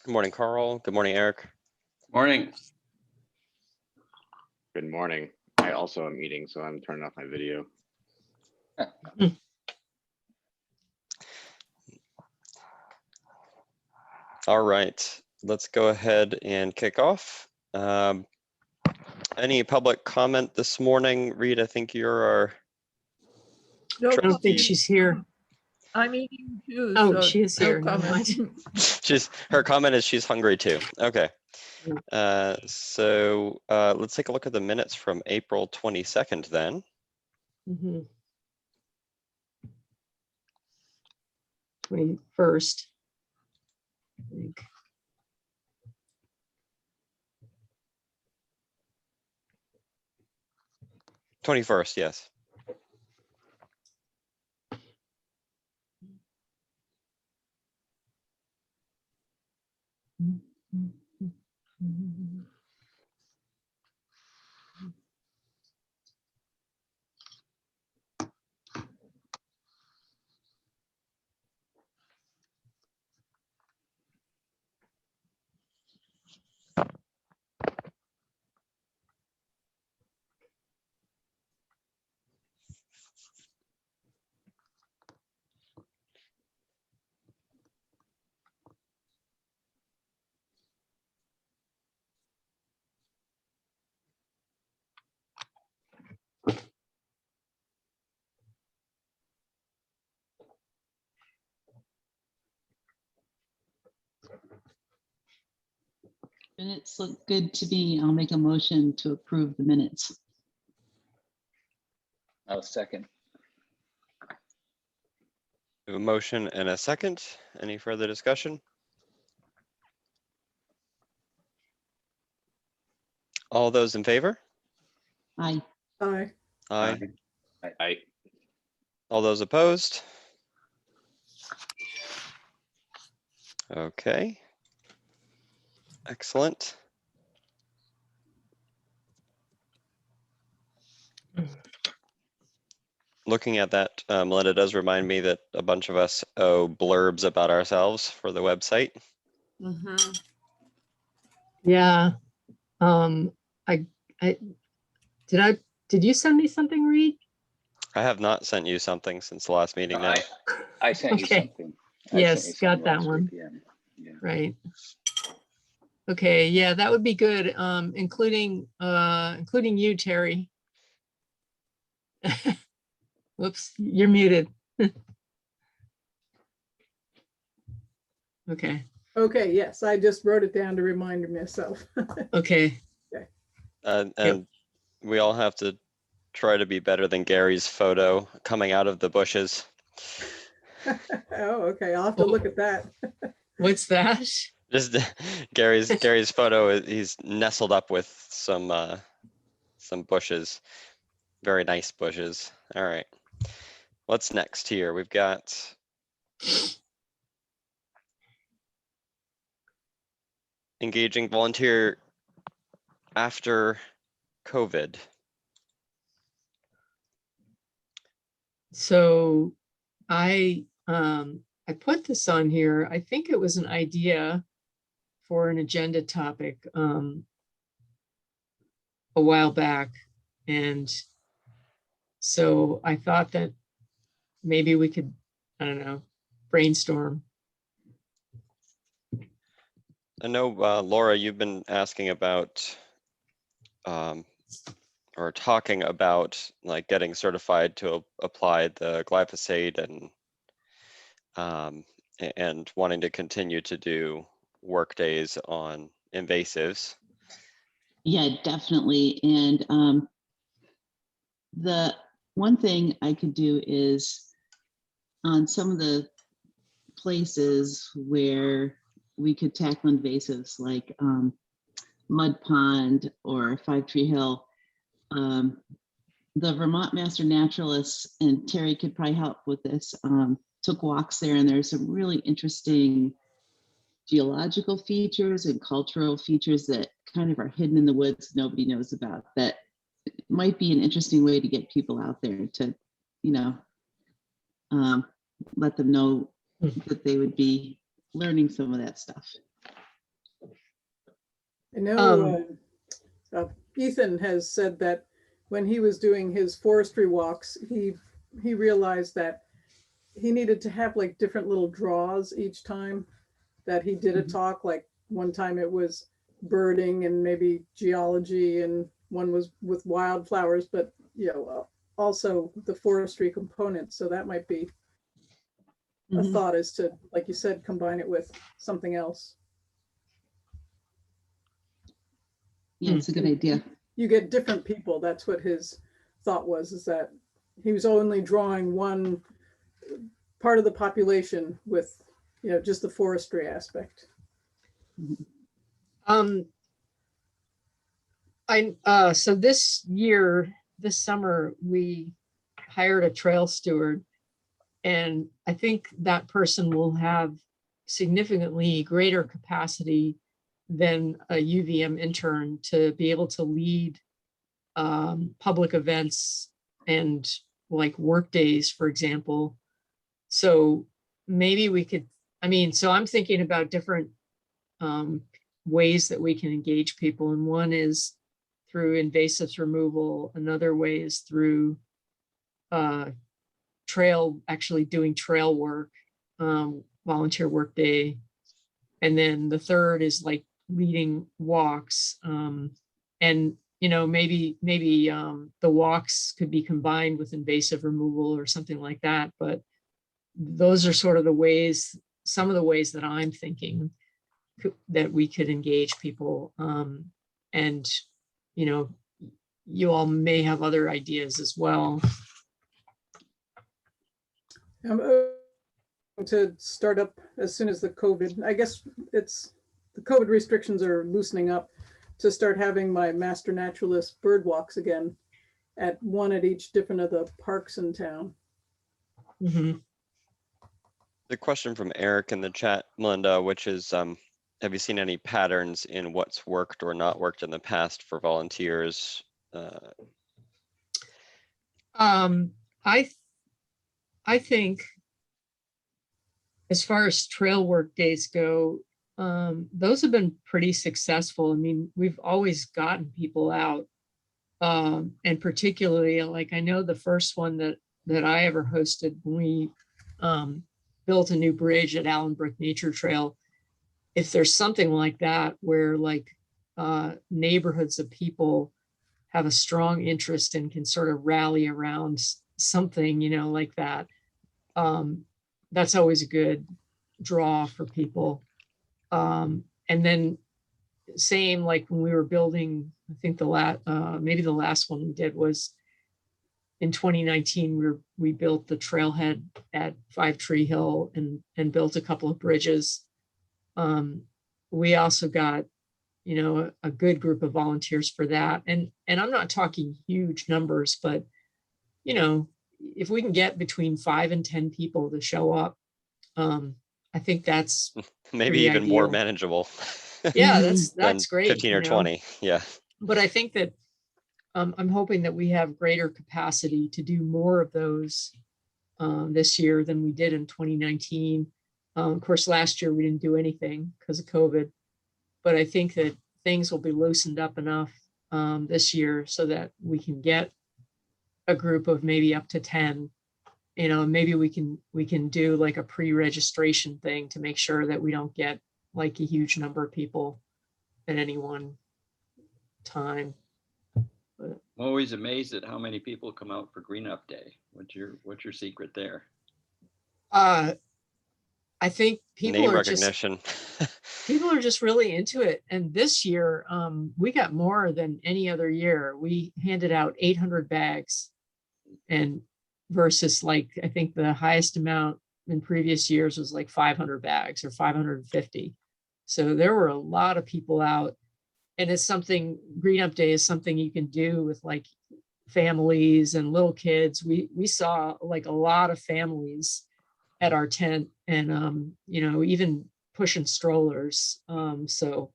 Good morning, Carl. Good morning, Eric. Morning. Good morning. I also am eating, so I'm turning off my video. All right, let's go ahead and kick off. Any public comment this morning? Reed, I think you're our No I don't think comment. she's here. I'm eating too. Oh, so she is no here. Never comment. mind. her comment is she's hungry too. Okay. Yeah. Let's take a look at the minutes from April 22nd then. Mhm. 21st. I think. st yes. Minutes look good to me. I'll make a motion to approve the minutes. I'll second. We have a motion and a second. Any further discussion? All those in favor? Aye. Aye. Aye. I All those opposed? Okay. Excellent. Looking at that, Melinda does remind me that a bunch of us owe blurbs about ourselves for the website. Mhm. Yeah. Did you send me something, Reed? I have not sent you something since the last meeting now. I sent you Okay. something. I sent Yes, you something got that last one. weekend. Yeah. Right. Okay, yeah, that would be good. Including you, Terry. Whoops, you're muted. Okay, Okay, yes, I just wrote it down to remind myself. okay. And we all have to try to be better than Gary's photo coming out of the bushes. Oh, okay, I'll have to look at that. What's that? Just Gary's photo. He's nestled up with some bushes, very nice bushes. All right, what's next here? We've got engaging volunteer after COVID. So I put this on here. I think it was an idea for an agenda topic a while back. And so I thought that maybe we could, I don't know, brainstorm. I know, Laura, you've been asking about or talking about like getting certified to apply the glyphosate and wanting to continue to do work days on invasives. Yeah, definitely. And the one thing I could do is on some of the places where we could tackle invasives like Mud Pond or Five Tree Hill, the Vermont Master Naturalists, and Terry could probably help with this, took walks there, and there's some really interesting geological features and cultural features that kind of are hidden in the woods nobody knows about, that might be an interesting way to get people out there to, you know, let them know that they would be learning some of that stuff. I know Ethan has said that when he was doing his forestry walks, he realized that he needed to have like different little draws each time that he did a talk. Like one time it was birding and maybe geology, and one was with wildflowers, but also the forestry component. So that might be a thought, is to, like you said, combine it with something else. Yeah, it's a good idea. You get different people. That's what his thought was, is that he was only drawing one part of the population with, just the forestry aspect. So this summer, we hired a trail steward, and I think that person will have significantly greater capacity than a UVM intern to be able to lead public events and like work days, for example. So maybe we could, so I'm thinking about different ways that we can engage people. And one is through invasives removal. Another way is through actually doing trail work, volunteer work day. And then the third is like leading walks. And maybe the walks could be combined with invasive removal or something like that. But those are sort of some of the ways that I'm thinking that we could engage people. And you all may have other ideas as well. I'm to start up as soon as the COVID, I guess the COVID restrictions are loosening up, to start having my master naturalist bird walks again, at one at each different of the parks in town. Mm-hmm. The question from Eric in the chat, Melinda, which is, have you seen any patterns in what's worked or not worked in the past for volunteers? I think as far as trail work days go, those have been pretty successful. We've always gotten people out, and particularly, like, I know the first one that I ever hosted, when we built a new bridge at Allenbrook Nature Trail. If there's something like that where like neighborhoods of people have a strong interest and can sort of rally around something, like that, that's always a good draw for people. And then same, like when we were building, I think maybe the last one we did was in 2019, we built the trailhead at 5 Tree Hill and built a couple of bridges. We also got, a good group of volunteers for that. And I'm not talking huge numbers, but, if we can get between 5 and 10 people to show up, I think that's maybe even more manageable. Yeah, that's great. 15 or 20. Yeah. But I think that I'm hoping that we have greater capacity to do more of those this year than we did in 2019. Of course, last year we didn't do anything because of COVID, but I think that things will be loosened up enough this year so that we can get a group of maybe up to 10. Maybe we can do like a pre-registration thing to make sure that we don't get like a huge number of people at any one time. But I'm always amazed at how many people come out for Green Up Day. What's your secret there? I think people Name are recognition. people are just really into it. And this year, we got more than any other year. We handed out 800 bags, and versus like, I think the highest amount in previous years was like 500 bags or 550. So there were a lot of people out, and it's something, Green Up Day is something you can do with like families and little kids. We saw like a lot of families at our tent, and even pushing strollers. So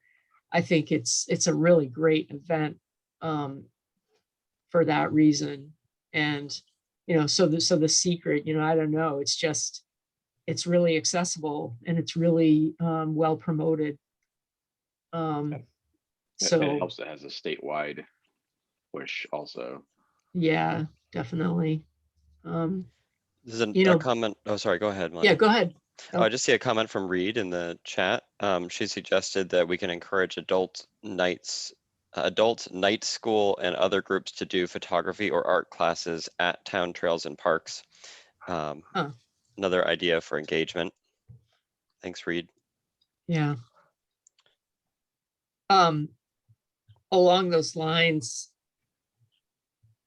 I think it's a really great event for that reason. And so the secret, I don't know, it's really accessible, and it's really well promoted. It So, helps that it has a statewide push also. yeah, definitely. Um, This is a, You a know- comment. Oh, sorry. Go ahead, yeah, Melanie. go ahead. Oh, I just see a comment from Reed in the chat. She suggested that we can encourage adult night school and other groups to do photography or art classes at town trails and parks. Huh. Another idea for engagement. Thanks, Reed. Yeah. Along those lines,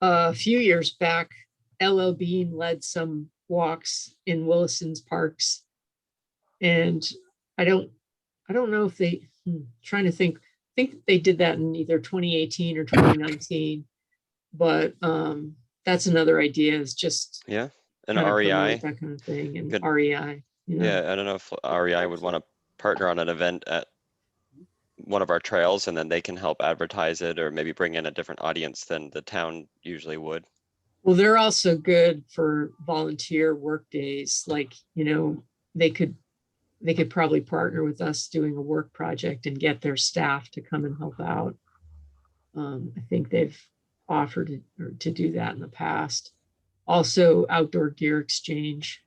a few years back, LL Bean led some walks in Williston's parks. And I don't know if trying to think they did that in either 2018 or 2019. But that's another idea, is just Yeah, an kind of REI. promote that kind of thing, and Good. REI. Yeah, I don't know if REI would want to partner on an event at one of our trails, and then they can help advertise it or maybe bring in a different audience than the town usually would. Well, they're also good for volunteer work days. Like, they could probably partner with us doing a work project and get their staff to come and help out. I think they've offered to do that in the past. Also, outdoor gear exchange.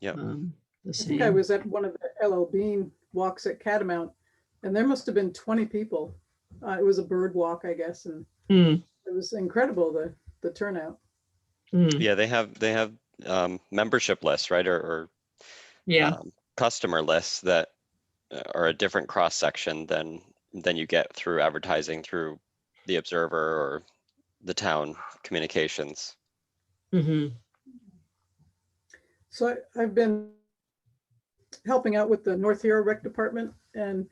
Yep. The I same. think I was at one of the LL Bean walks at Catamount, and there must have been 20 people. It was a bird walk, I guess, and Mm, it was incredible, the turnout. mm, Yeah, they have membership lists, right, or yeah. customer lists that are a different cross section than you get through advertising through the Observer or the town communications. Hmm. So I've been helping out with the North Hero Rec Department, and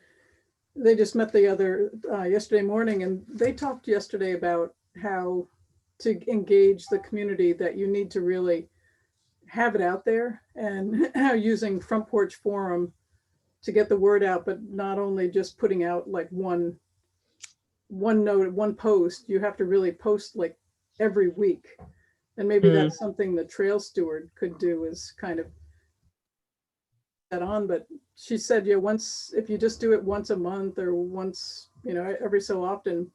they just met yesterday morning, and they talked yesterday about how to engage the community, that you need to really have it out there, and using Front Porch Forum to get the word out, but not only just putting out like one note, one post. You have to really post like every week. And maybe that's something the trail steward could do, is kind of that on. But she said, if you just do it once a month or once, every so often,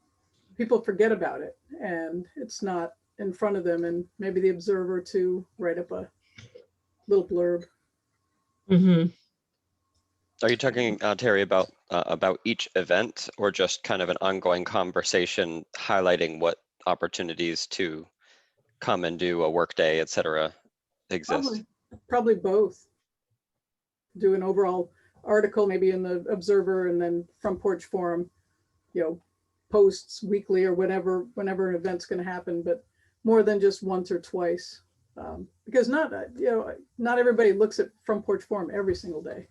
people forget about it and it's not in front of them. And maybe the Observer to write up a little blurb. Hmm. Are you talking, Terry, about each event, or just kind of an ongoing conversation highlighting what opportunities to come and do a work day, et cetera, exist? Probably both. Do an overall article, maybe in the Observer, and then Front Porch Forum, posts weekly or whenever an event's going to happen, but more than just once or twice, because not everybody looks at Front Porch Forum every single day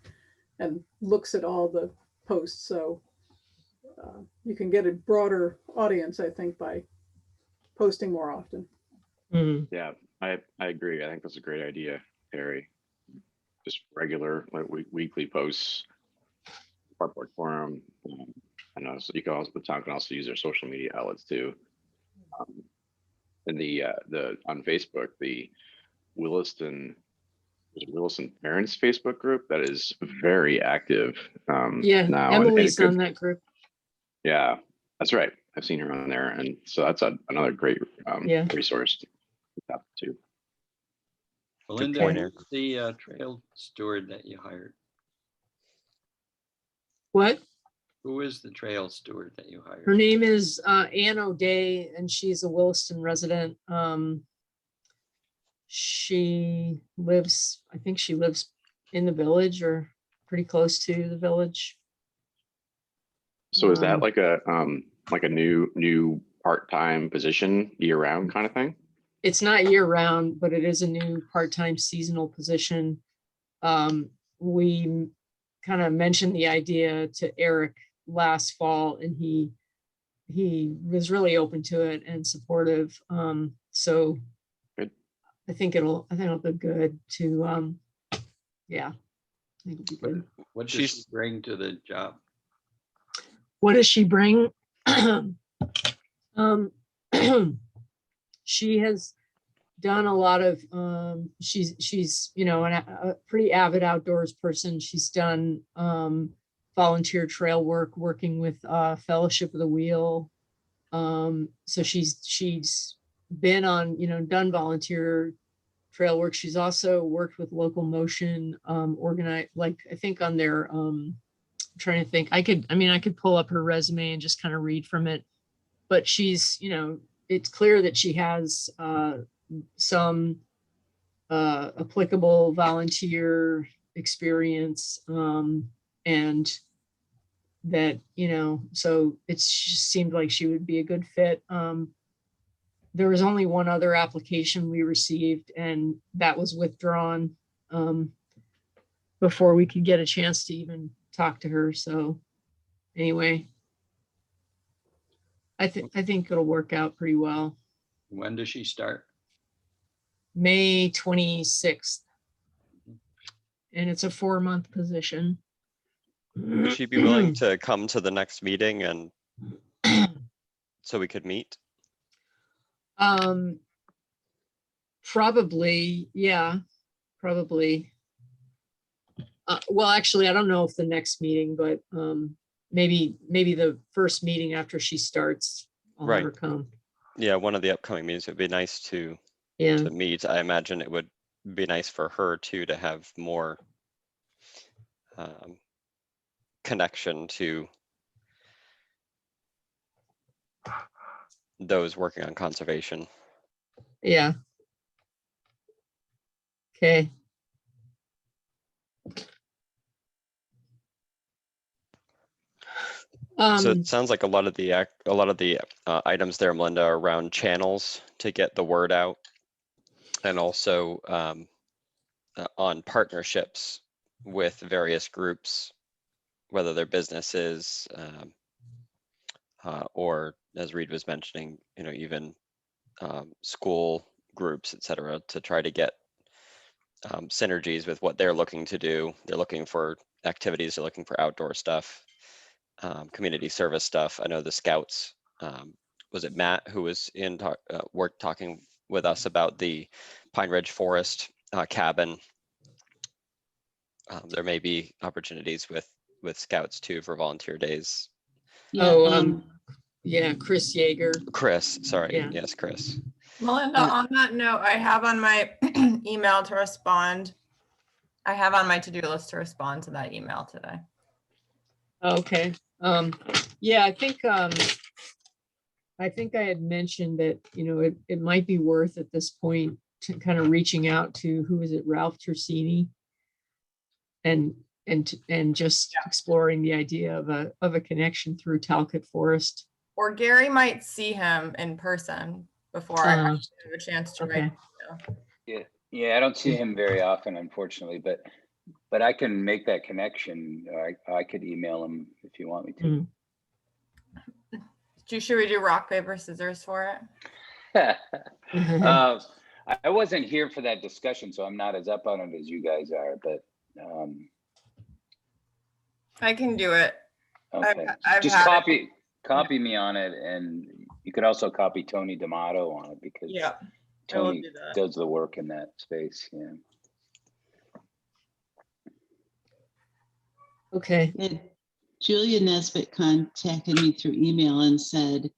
and looks at all the posts. So you can get a broader audience, I think, by posting more often. Mm. Yeah, I agree. I think that's a great idea, Terry. Just regular weekly posts, Front Porch Forum. I know, so the town can also use their social media outlets too. And on Facebook, the Williston Parents Facebook group, that is very active Yeah, now. Emily's on that group. Yeah, that's right. I've seen her on there, and so that's another great Yeah. resource to tap to. Belinda, point, who's the trail steward that you hired? What? Who is the trail steward that you hired? Her name is Ann O'Day, and she's a Williston resident. She lives in the village, or pretty close to the village. So is that like a new part-time position year-round kind of thing? It's not year-round, but it is a new part-time seasonal position. We kind of mentioned the idea to Eric last fall, and he was really open to it and supportive. So Good. I think it'll be good to yeah. I think it'll be good. What does she bring to the job? What does she bring? She has done a lot of she's a pretty avid outdoors person. She's done volunteer trail work, working with Fellowship of the Wheel. So she's been on, done volunteer trail work. She's also worked with Local Motion, organized, like I think on their trying to think. I could pull up her resume and just kind of read from it. But she's, it's clear that she has some applicable volunteer experience, and that, so it just seemed like she would be a good fit. There was only one other application we received, and that was withdrawn before we could get a chance to even talk to her. So anyway, I think it'll work out pretty well. When does she start? May 26th. And it's a 4-month position. Would she be willing to come to the next meeting and so we could meet? Probably, yeah, probably. Well, actually, I don't know if the next meeting, but maybe the first meeting after she starts, I'll have her come. Yeah, one of the upcoming meetings. It'd be nice to meet. I imagine it would be nice for her too to have more connection to those working on conservation. Yeah. Okay. So it sounds like a lot of the items there, Melinda, are around channels to get the word out, and also on partnerships with various groups, whether they're businesses or, as Reed was mentioning, even school groups, et cetera, to try to get synergies with what they're looking to do. They're looking for activities, they're looking for outdoor stuff, community service stuff. I know the Scouts, was it Matt who was in talking with us about the Pine Ridge Forest cabin? There may be opportunities with Scouts too for volunteer days. Yeah, yeah, Chris Yeager. Chris, sorry. Yeah. Yes, Chris. Melinda, on that note, I have on my email to respond. I have on my to-do list to respond to that email today. Okay. Yeah, I think I had mentioned that, it might be worth at this point to kind of reaching out to, who is it, Ralph Tersini, and just exploring the idea of a connection through Talcott Forest. Or Gary might see him in person before I actually have a chance to write. Yeah, I don't see him very often, unfortunately, but I can make that connection. I could email him if you want me to. Should we do rock, paper, scissors for it? I wasn't here for that discussion, so I'm not as up on it as you guys are, but I can do it. okay. I've Just had copy me on it, and you could also copy Tony D'Amato on it, because Tony does the work in that space. Yeah. Okay. and Julia Nesbitt contacted me through email and said,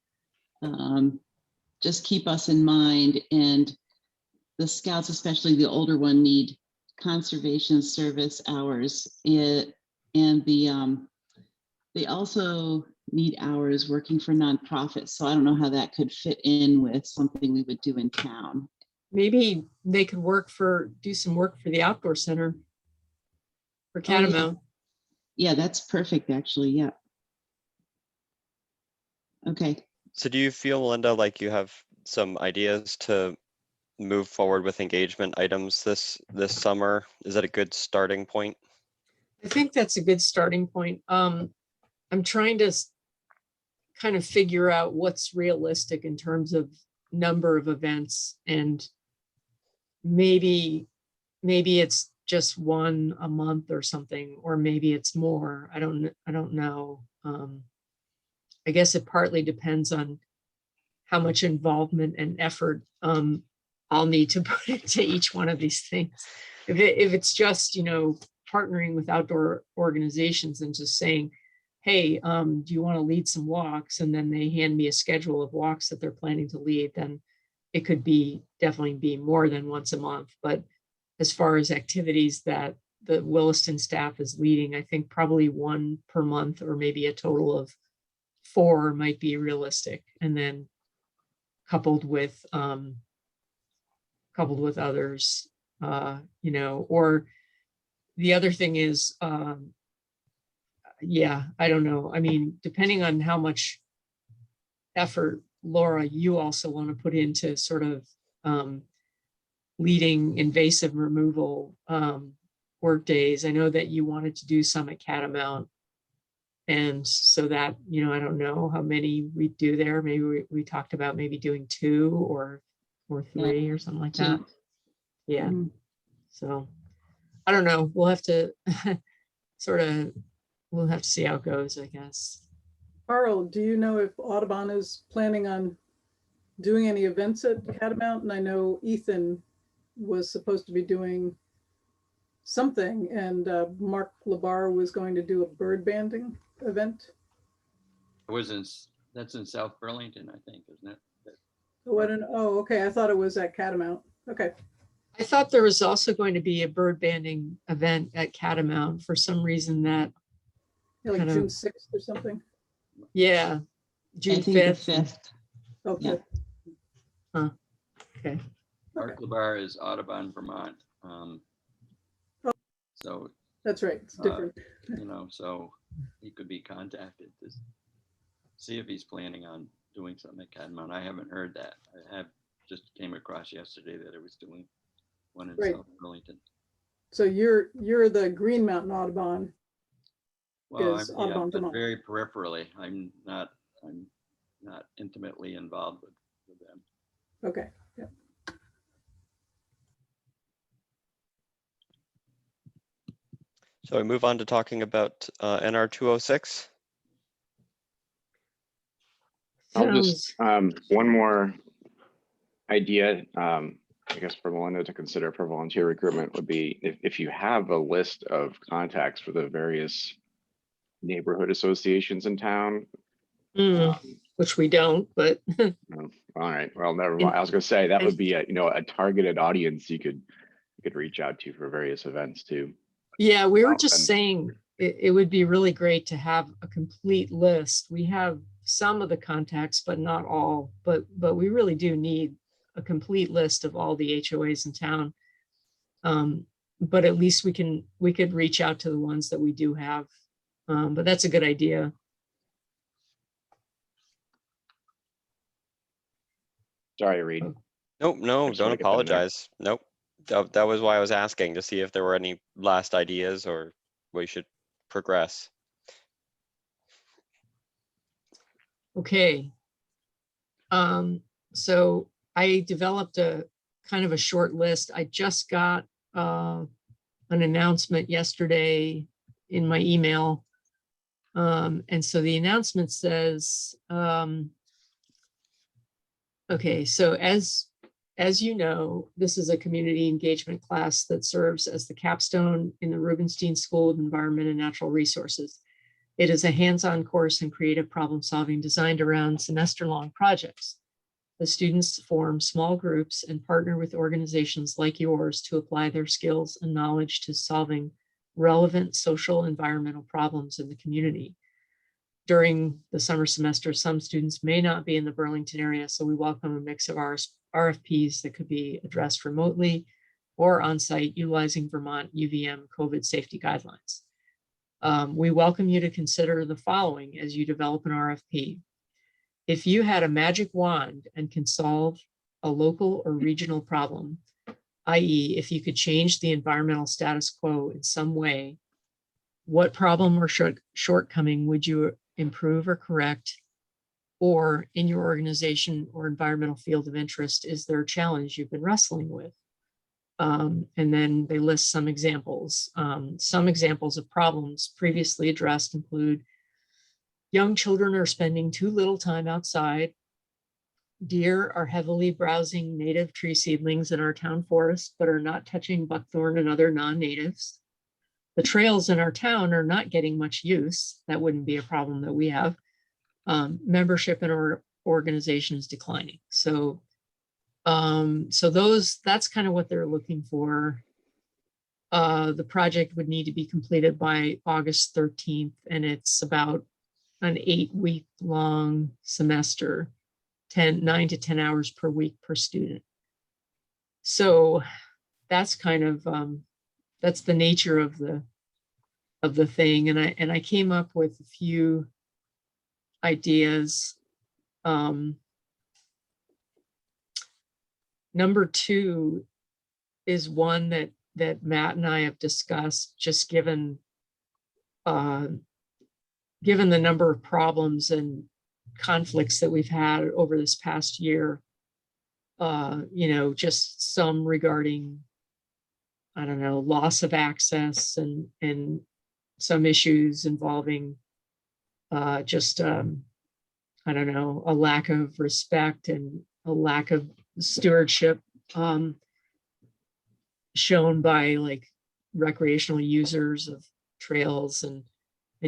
just keep us in mind. And the Scouts, especially the older one, need conservation service hours. And they also need hours working for nonprofits. So I don't know how that could fit in with something we would do in town. Maybe they could do some work for the outdoor center for Catamount. Yeah, that's perfect, actually. Yeah. Okay. So do you feel, Melinda, like you have some ideas to move forward with engagement items this summer? Is that a good starting point? I think that's a good starting point. I'm trying to kind of figure out what's realistic in terms of number of events, and maybe it's just one a month or something, or maybe it's more. I don't know. I guess it partly depends on how much involvement and effort I'll need to put into each one of these things. If it's just, partnering with outdoor organizations and just saying, hey, do you want to lead some walks? And then they hand me a schedule of walks that they're planning to lead, then it could be definitely be more than once a month. But as far as activities that the Williston staff is leading, I think probably one per month, or maybe a total of 4 might be realistic. And then coupled with others, you know, or the other thing is, yeah, I don't know. I mean, depending on how much effort, Laura, you also want to put into sort of leading invasive removal work days. I know that you wanted to do some at Catamount. And so that, you know, I don't know how many we do there. Maybe we talked about maybe doing 2 or 3 or something like that. 2. Yeah. Mhm. So I don't know. We'll have to we'll have to see how it goes, I guess. Carl, do you know if Audubon is planning on doing any events at Catamount? And I know Ethan was supposed to be doing something, and Mark Labar was going to do a bird banding event. That's in South Burlington, I think, isn't it? Oh, I don't know. Oh, okay. I thought it was at Catamount. Okay. I thought there was also going to be a bird banding event at Catamount for some reason that, Yeah, like Kind of- June 6th or something. yeah, June I think the 5th. 5th. Okay. Okay. Mark Labar is Audubon, Vermont. Oh. So, That's right. It's different. you know, so he could be contacted to see if he's planning on doing something at Catamount. I haven't heard that. I have just came across yesterday that it was doing one in Right. South Burlington. So you're the Green Mountain Audubon. Well, Is yeah, Audubon but Vermont. very peripherally. I'm not intimately involved with them. Okay. Yeah. So we move on to talking about NR 206. I'll just, Sounds, one more idea, I guess for Melinda to consider for volunteer recruitment would be if you have a list of contacts for the various neighborhood associations in town. which we don't, but All right, well, never mind. I was gonna say that would be a, a targeted audience you could reach out to for various events too. yeah, we were Well, just then- saying it would be really great to have a complete list. We have some of the contacts, but not all, but we really do need a complete list of all the HOAs in town. But at least we could reach out to the ones that we do have. But that's a good idea. Sorry, Reed. Nope, no, Just don't wanna get that in there. apologize. Nope. That was why I was asking, to see if there were any last ideas or we should progress. Okay. So I developed a kind of a short list. I just got an announcement yesterday in my email. And so the announcement says, okay, so as you know, this is a community engagement class that serves as the capstone in the Rubenstein School of Environment and Natural Resources. It is a hands-on course in creative problem solving designed around semester-long projects. The students form small groups and partner with organizations like yours to apply their skills and knowledge to solving relevant social environmental problems in the community. During the summer semester, some students may not be in the Burlington area, so we welcome a mix of our RFPs that could be addressed remotely or on-site utilizing Vermont UVM COVID safety guidelines. We welcome you to consider the following as you develop an RFP. If you had a magic wand and can solve a local or regional problem, i.e. if you could change the environmental status quo in some way, what problem or shortcoming would you improve or correct? Or in your organization or environmental field of interest, is there a challenge you've been wrestling with? And then they list some examples. Some examples of problems previously addressed include young children are spending too little time outside. Deer are heavily browsing native tree seedlings in our town forest, but are not touching buckthorn and other non-natives. the trails in our town are not getting much use. That wouldn't be a problem that we have. Membership in our organization is declining. So, that's kind of what they're looking for. The project would need to be completed by August 13th, and it's about an 8-week long semester, 9 to 10 hours per week per student. So that's kind of, that's the nature of the thing. And I came up with a few ideas. Number 2 is one that Matt and I have discussed, just given the number of problems and conflicts that we've had over this past year. Just some regarding, I don't know, loss of access and some issues involving I don't know, a lack of respect and a lack of stewardship shown by like recreational users of trails, and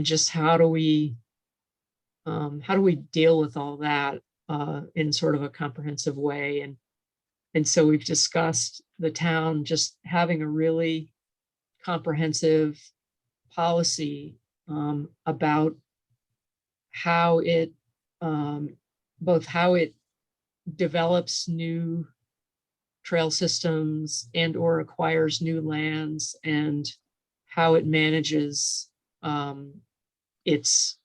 just how do we deal with all that in sort of a comprehensive way. And so we've discussed the town just having a really comprehensive policy about how it both how it develops new trail systems and or acquires new lands, and how it manages its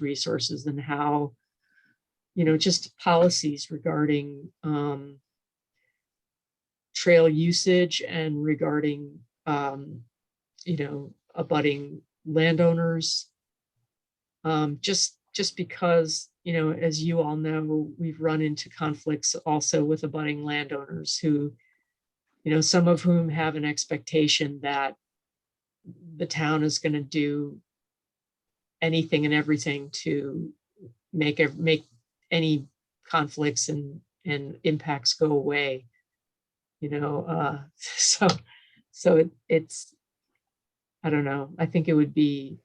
resources, and how, just policies regarding trail usage and regarding abutting landowners. Just because, as you all know, we've run into conflicts also with abutting landowners who, some of whom have an expectation that the town is going to do anything and everything to make any conflicts and impacts go away. So it's, I don't know, I think it would be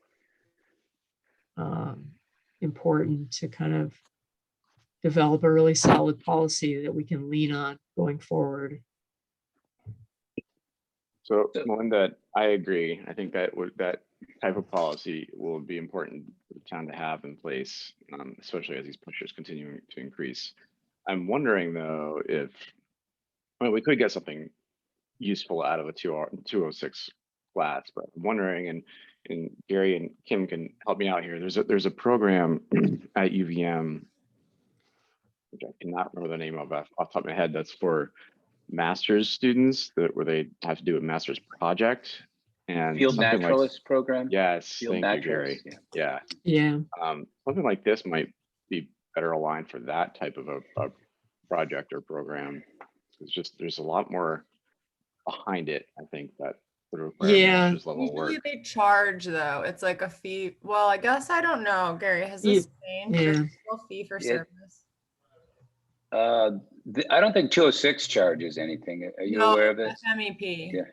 important to kind of develop a really solid policy that we can lean on going forward. So Melinda, I agree. I think that that type of policy will be important for the town to have in place, especially as these pushes continue to increase. I'm wondering though, if we could get something useful out of a 206 flats, but I'm wondering, and Gary and Kim can help me out here. There's a program at UVM, which I cannot remember the name of off the top of my head, that's for master's students where they have to do a master's project. And Field naturalist program. Yes, Field thank you, Gary. Yeah. Something like this might be better aligned for that type of a project or program. It's just, there's a lot more behind it, I think, that would require master's level work. Usually they charge though. It's like a fee. Well, I guess I don't know, Gary. Has this changed? Is there still fee for service? I don't think 206 charges anything. Are you aware of it? MEP. Yeah.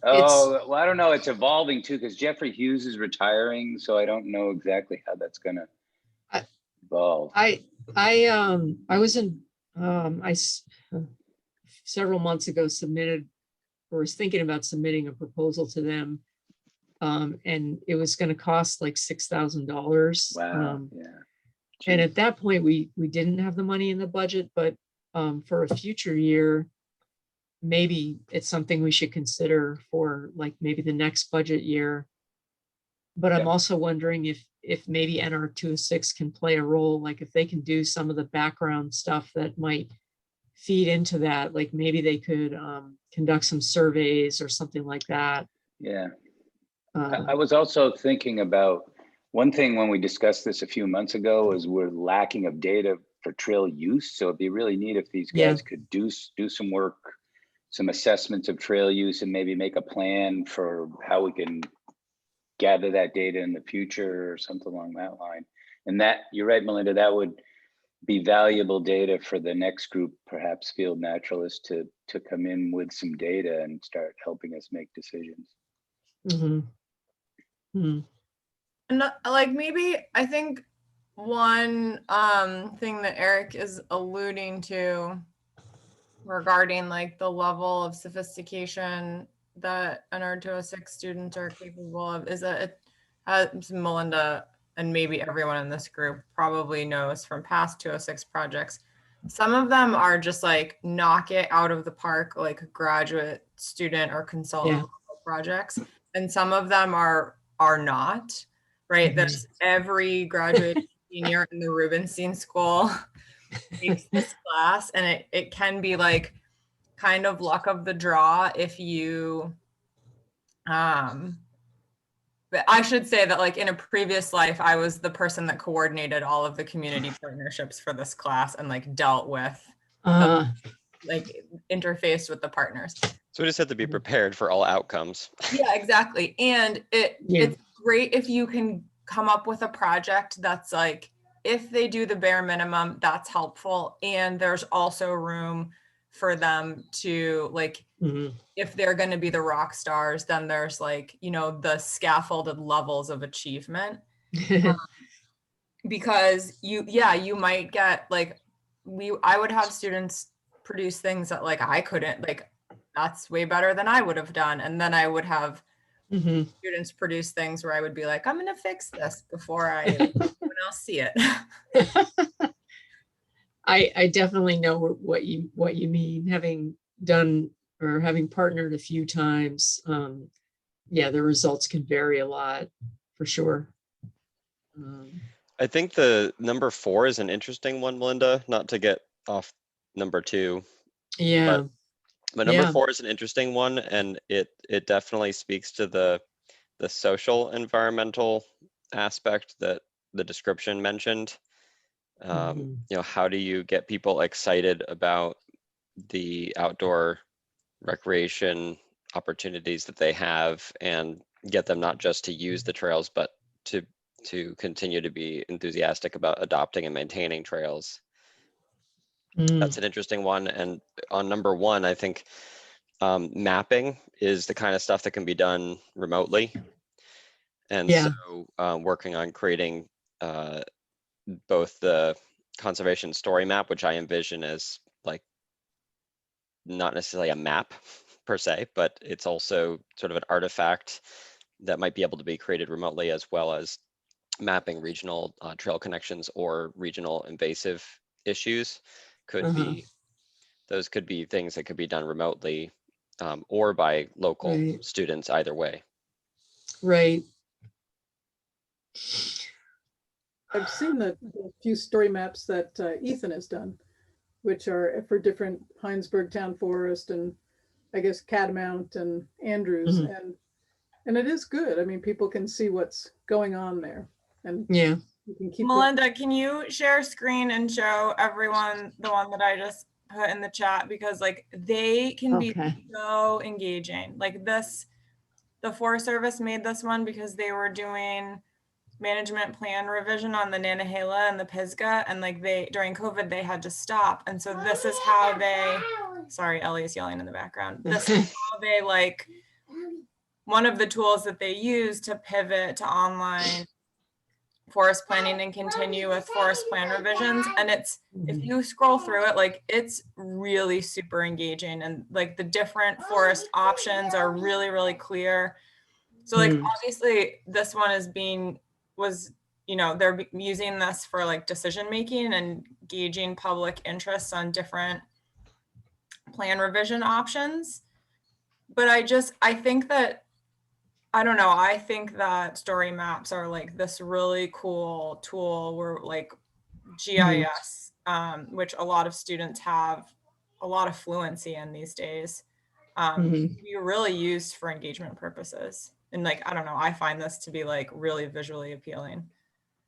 Well, I don't know. It's evolving too, because Jeffrey Hughes is retiring, so I don't know exactly how that's gonna evolve. I was in several months ago submitted, or was thinking about submitting a proposal to them, and it was going to cost like $6,000. Wow. And at that point, we didn't have the money in the budget, but for a future year, maybe it's something we should consider for like maybe the next budget year. But I'm also wondering if maybe NR 206 can play a role, like if they can do some of the background stuff that might feed into that, like maybe they could conduct some surveys or something like that. Yeah. I was also thinking about one thing when we discussed this a few months ago is we're lacking of data for trail use. So it'd be really neat if these guys could do some work, some assessments of trail use, and maybe make a plan for how we can gather that data in the future or something along that line. And that, you're right, Melinda, that would be valuable data for the next group, perhaps field naturalists, to come in with some data and start helping us make decisions. Mhm. Mhm. And like maybe I think one thing that Eric is alluding to regarding like the level of sophistication that NR 206 students are capable of is that it, as Melinda and maybe everyone in this group probably knows from past 206 projects, some of them are just like knock it out of the park, like graduate student or consultant projects, and some of them are not, right? Mhm. There's every graduate senior in the Rubenstein School takes this class, and it can be like kind of luck of the draw if you but I should say that like in a previous life I was the person that coordinated all of the community partnerships for this class and like dealt with like interfaced with the partners. So we just have to be prepared for all outcomes. Yeah, exactly. And it's great if you can come up with a project that's like, if they do the bare minimum, that's helpful. And there's also room for them to like, if they're going to be the rock stars, then there's like, you know, the scaffolded levels of achievement. Because you might get like, I would have students produce things that like I couldn't, like that's way better than I would have done. And then I would have students produce things where I would be like, I'm going to fix this before anyone else see it. I definitely know what you mean, having done or having partnered a few times. Yeah, the results can vary a lot for sure. I think the number 4 is an interesting one, Melinda, not to get off number 2. Yeah. But number 4 is an interesting one, and it definitely speaks to the social environmental aspect that the description mentioned. You know, how do you get people excited about the outdoor recreation opportunities that they have and get them not just to use the trails, but to continue to be enthusiastic about adopting and maintaining trails? That's an interesting one. And on number 1, I think mapping is the kind of stuff that can be done remotely. And so working on creating both the conservation story map, which I envision as like not necessarily a map per se, but it's also sort of an artifact that might be able to be created remotely, as well as mapping regional trail connections or regional invasive issues those could be things that could be done remotely or by local students, either way. Right. I've seen the few story maps that Ethan has done, which are for different Heinsberg Town Forest and I guess Catamount and Andrews, and it is good. I mean, people can see what's going on there, and you can keep. Melinda, can you share screen and show everyone the one that I just put in the chat, because like they can be so engaging. Like this, the Forest Service made this one because they were doing management plan revision on the Nantahala and the Pisgah, and like they during COVID they had to stop, and so this is how they. Sorry, Ellie is yelling in the background. This is how they like. One of the tools that they use to pivot to online forest planning and continue with forest plan revisions. And it's, if you scroll through it, like it's really super engaging, and like the different forest options are really, really clear. So like obviously this one was, you know, they're using this for like decision making and gauging public interests on different plan revision options. But I think that, I don't know, I think that story maps are like this really cool tool where like GIS, which a lot of students have a lot of fluency in these days, be really used for engagement purposes. And like, I don't know, I find this to be like really visually appealing.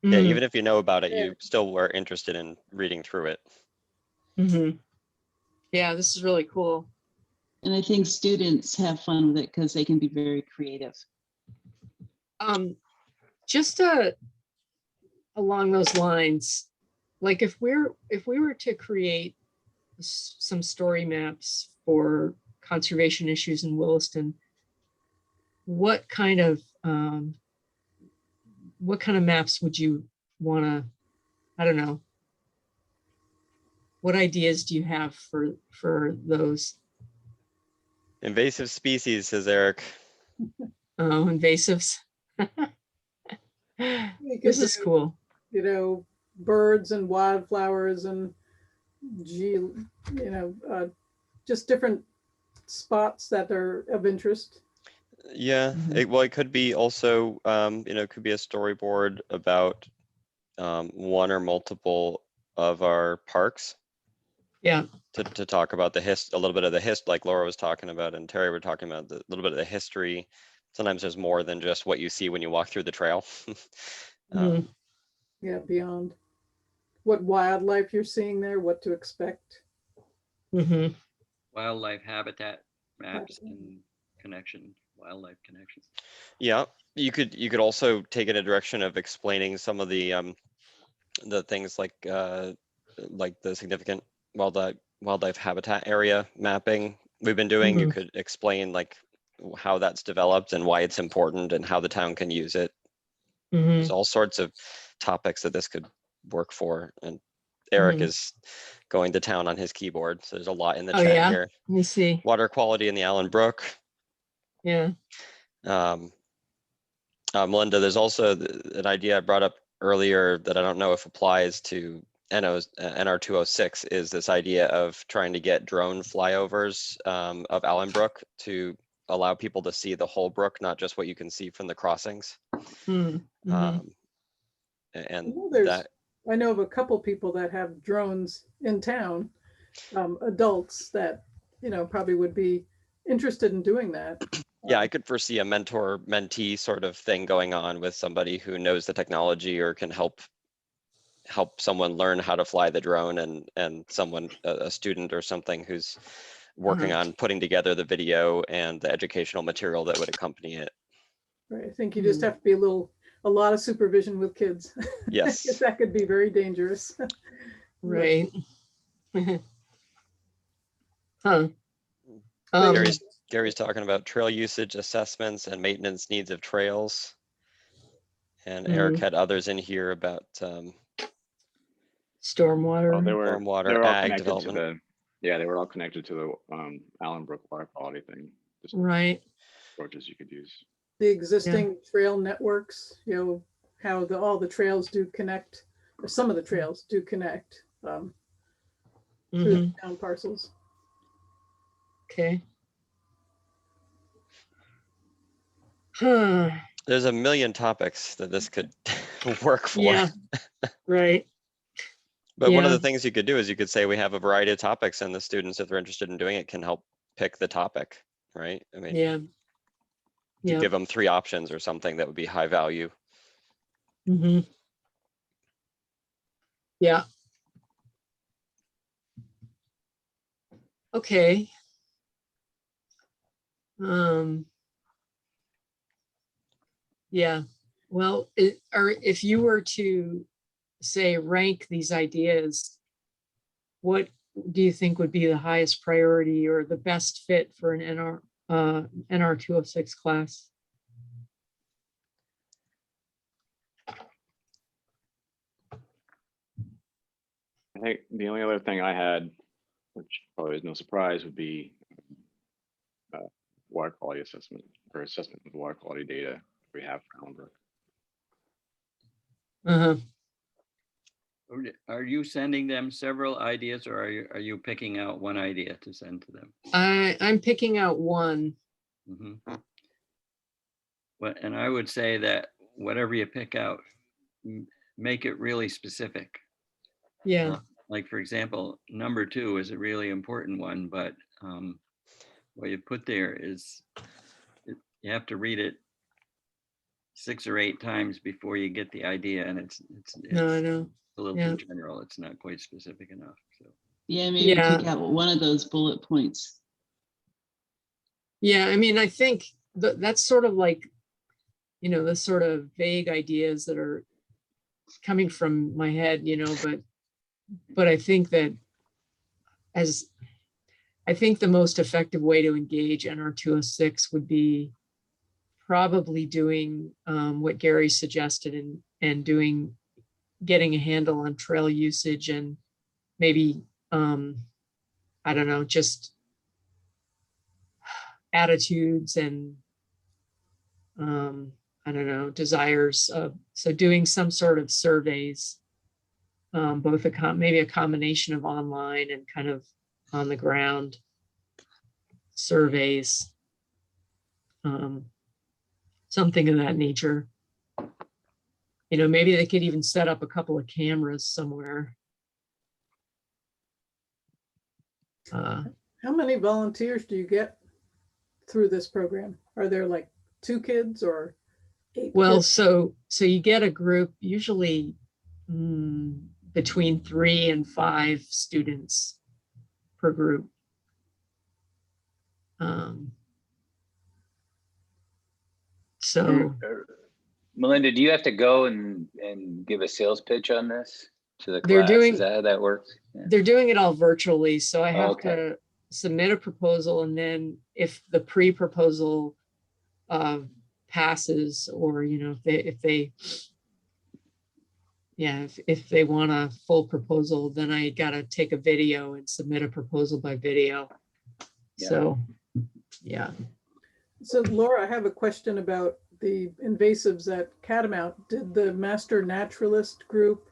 Yeah, even if you know about it, you still were interested in reading through it. Yeah, this is really cool. And I think students have fun with it because they can be very creative. Just along those lines, like if we were to create some story maps for conservation issues in Williston, what kind of maps would you want to, I don't know, what ideas do you have for those? Invasive species, says Eric. Oh, invasives. This is cool. You know, birds and wildflowers and just different spots that are of interest. Yeah, Mhm. it could be also, it could be a storyboard about one or multiple of our parks. Yeah. To talk about a little bit of the history, like Laura was talking about and Terry were talking about, the little bit of the history. Sometimes there's more than just what you see when you walk through the trail. Mhm. Yeah, beyond what wildlife you're seeing there, what to expect. Mhm. Wildlife habitat maps and wildlife connections. Yeah, you could also take it in a direction of explaining some of the things like the significant wildlife habitat area mapping we've been doing. You Mhm. could explain like how that's developed and why it's important and how the town can use it. There's Mhm. all sorts of topics that this could work for. And Eric Mhm. is going to town on his keyboard, so there's a lot in the Oh chat yeah. here. Let me see. Water quality in the Allen Brook. Yeah. Melinda, there's also an idea I brought up earlier that I don't know if applies to NR206, is this idea of trying to get drone flyovers of Allen Brook to allow people to see the whole brook, not just what you can see from the crossings. Mm-hmm. And I know of a couple people that have drones in town, adults that, probably would be interested in doing that. Yeah, I could foresee a mentor-mentee sort of thing going on with somebody who knows the technology or can help someone learn how to fly the drone, and someone, a student or something, who's working on putting together the video and the educational material that would accompany it. Right. I think you just have to be a lot of supervision with kids. Yes. That could be very dangerous. Right. Huh. Gary's talking about trail usage assessments and maintenance needs of trails. And Eric had others in here about stormwater. Well, they were stormwater, all ag connected development. to they were all connected to the Allen Brook water quality thing. Just right. approaches you could use. The existing trail networks, how all the trails do connect, or some of the trails do connect through the town parcels. Okay. Huh. There's a million topics that this could work for. Yeah. Right. But one of the things you could do is you could say we have a variety of topics, and the students, if they're interested in doing it, can help pick the topic, right? I mean, you give them 3 options or something that would be high value. Yeah. Okay. Yeah. Well, if you were to say rank these ideas, what do you think would be the highest priority or the best fit for an NR 206 class? I think the only other thing I had, which probably is no surprise, would be water quality assessment or assessment of water quality data we have for Allen Brook. Are you sending them several ideas, or are you picking out one idea to send to them? I'm picking out one. And I would say that whatever you pick out, make it really specific. Yeah. Like, for example, number 2 is a really important one, but what you put there is you have to read it 6 or 8 times before you get the idea, and it's no, I know. A little too general. It's not quite specific enough. So yeah, maybe take out one of those bullet points. Yeah, I mean, I think that's sort of like, the sort of vague ideas that are coming from my head, but I think that I think the most effective way to engage NR 206 would be probably doing what Gary suggested and getting a handle on trail usage and maybe, I don't know, just attitudes and I don't know, desires. So doing some sort of surveys, both maybe a combination of online and kind of on the ground surveys, something of that nature. You know, maybe they could even set up a couple of cameras somewhere. How many volunteers do you get through this program? Are there like 2 kids or 8 Well, kids? so you get a group, usually between 3 and 5 students per group. So Melinda, do you have to go and give a sales pitch on this to the They're class? doing- Is that how that works? Yeah. they're doing it all virtually. So I have Okay. to submit a proposal, and then if the pre-proposal passes, or you know, if they want a full proposal, then I got to take a video and submit a proposal by video. Yeah. So yeah. So Laura, I have a question about the invasives at Catamount. Did the Master Naturalist group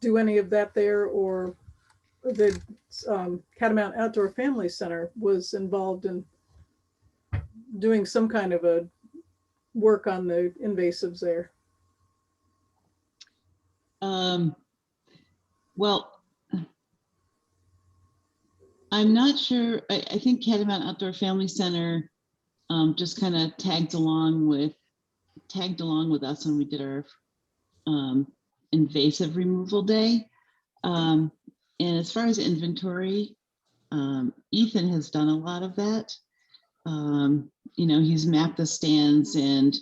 do any of that there, or the Catamount Outdoor Family Center was involved in doing some kind of a work on the invasives there? Well, I'm not sure. I think Catamount Outdoor Family Center just kind of tagged along with us when we did our invasive removal day. And as far as inventory, Ethan has done a lot of that. You know, he's mapped the stands and,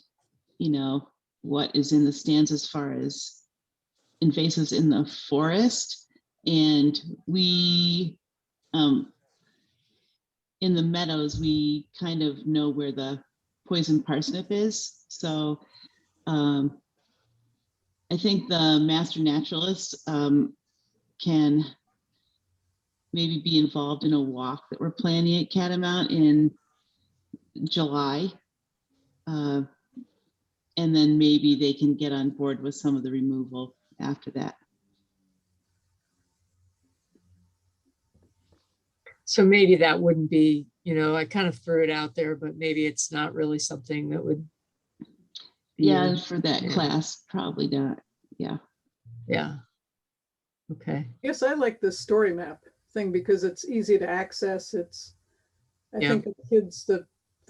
you know, what is in the stands as far as invasives in the forest. And we, in the meadows, we kind of know where the poison parsnip is. So I think the Master Naturalist can maybe be involved in a walk that we're planning at Catamount in July. And then maybe they can get on board with some of the removal after that. So maybe that wouldn't be, you know, I kind of threw it out there, but maybe it's not really something that would be, Yeah, for that yeah. class, probably not. Yeah. Yeah. Okay. Yes, I like this story map thing because it's easy to access. I Yeah. think the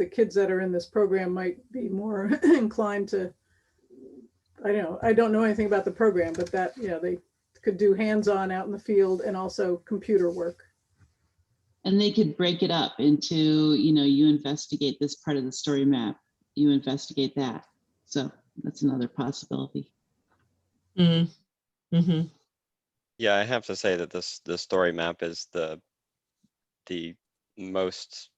kids that are in this program might be more inclined to, I don't know anything about the program, but that, you know, they could do hands-on out in the field and also computer work. And they could break it up into, you know, you investigate this part of the story map, you investigate that. So that's another possibility. Mm-hmm. Mm-hmm. Yeah, I have to say that the story map is the most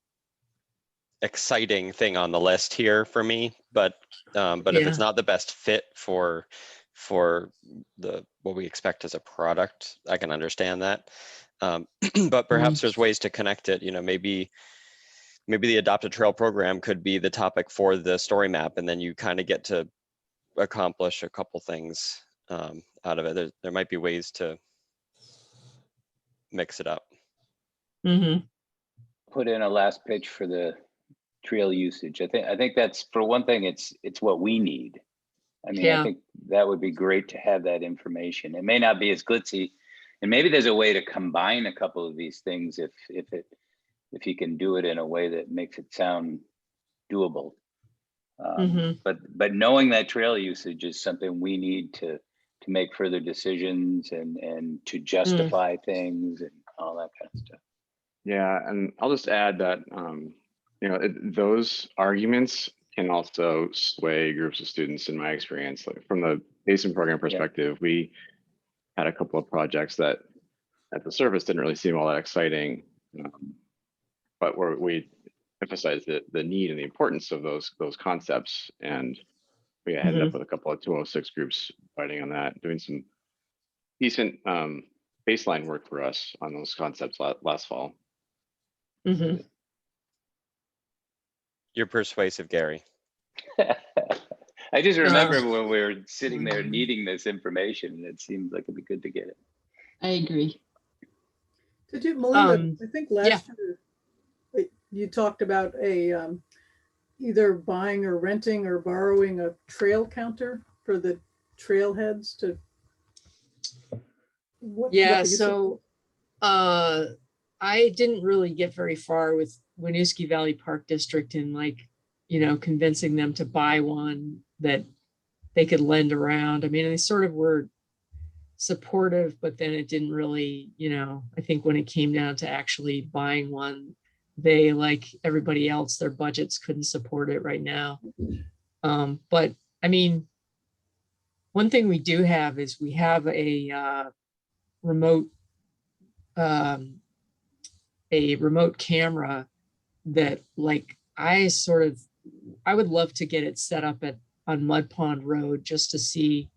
exciting thing on the list here for me. But if it's not the best fit for what we expect as a product, I can understand that. But perhaps there's ways to connect it. You know, maybe the Adopt a Trail program could be the topic for the story map, and then you kind of get to accomplish a couple things out of it. There might be ways to mix it up. Mm-hmm. Put in a last pitch for the trail usage. I think that's, for one thing, it's what we need. I mean, Yeah. I think that would be great to have that information. It may not be as glitzy, and maybe there's a way to combine a couple of these things if you can do it in a way that makes it sound doable. But knowing that trail usage is something we need to make further decisions and to justify things and all that kind of stuff. Yeah, and I'll just add that you know, those arguments can also sway groups of students. In my experience, like from the Basin program perspective, we had a couple of projects that at the surface didn't really seem all that exciting, but we emphasize the need and the importance of those concepts. And we ended up with a couple of 206 groups fighting on that, doing some decent baseline work for us on those concepts last fall. You're persuasive, Gary. I just remember when we were sitting there needing this information, and it seems like it'd be good to get it. I agree. Did you, Melinda, I think last year you talked about a either buying or renting or borrowing a trail counter for the trailheads to. So I didn't really get very far with Winooski Valley Park District in convincing them to buy one that they could lend around. I mean, they sort of were supportive, but then it didn't really, I think when it came down to actually buying one, they, like everybody else, their budgets couldn't support it right now. But I mean, one thing we do have is we have a remote camera that I would love to get it set up on Mud Pond Road just to see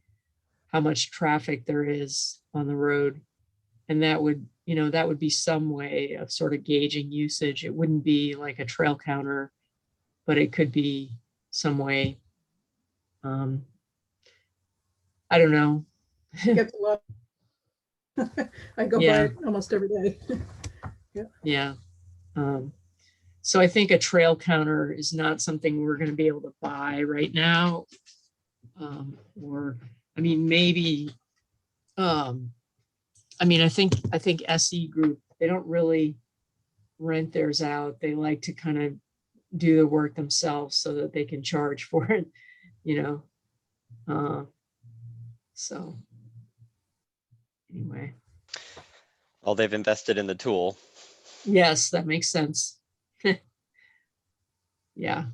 how much traffic there is on the road. And that would be some way of sort of gauging usage. It wouldn't be like a trail counter, but it could be some way. I don't know. Gets a lot. I go by it almost every day. Yeah. So I think a trail counter is not something we're going to be able to buy right now. Maybe. I think SE Group, they don't really rent theirs out. They like to kind of do the work themselves so that they can charge for it, so anyway. Well, they've invested in the tool. Yes, that makes sense. Yeah.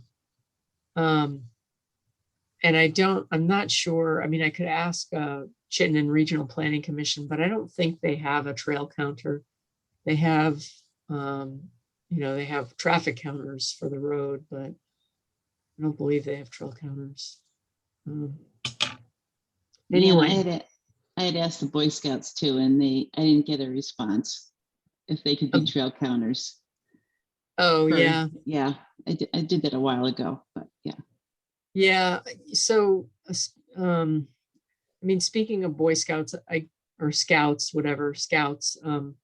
And I'm not sure. I mean, I could ask Chittenden Regional Planning Commission, but I don't think they have a trail counter. They have, they have traffic counters for the road, but I don't believe they have trail counters. Anyway. Yeah, I had asked the Boy Scouts too, and I didn't get a response if they could be trail counters. Oh, yeah. Yeah, I did that a while ago, but yeah. Yeah, so, speaking of Boy Scouts, Scouts.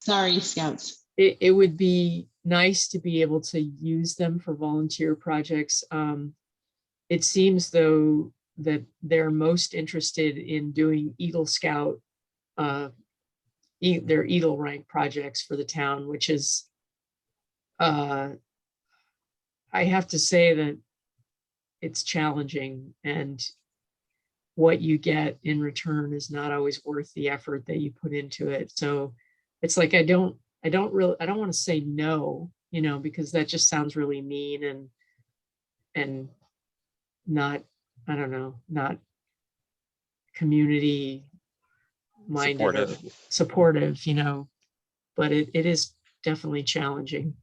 Sorry, Scouts. It would be nice to be able to use them for volunteer projects. It seems though that they're most interested in doing Eagle Scout, their Eagle rank projects for the town, which is, I have to say that it's challenging, and what you get in return is not always worth the effort that you put into it. So it's like, I don't want to say no, because that just sounds really mean and not, I don't know, not community minded, supportive, but it is definitely challenging.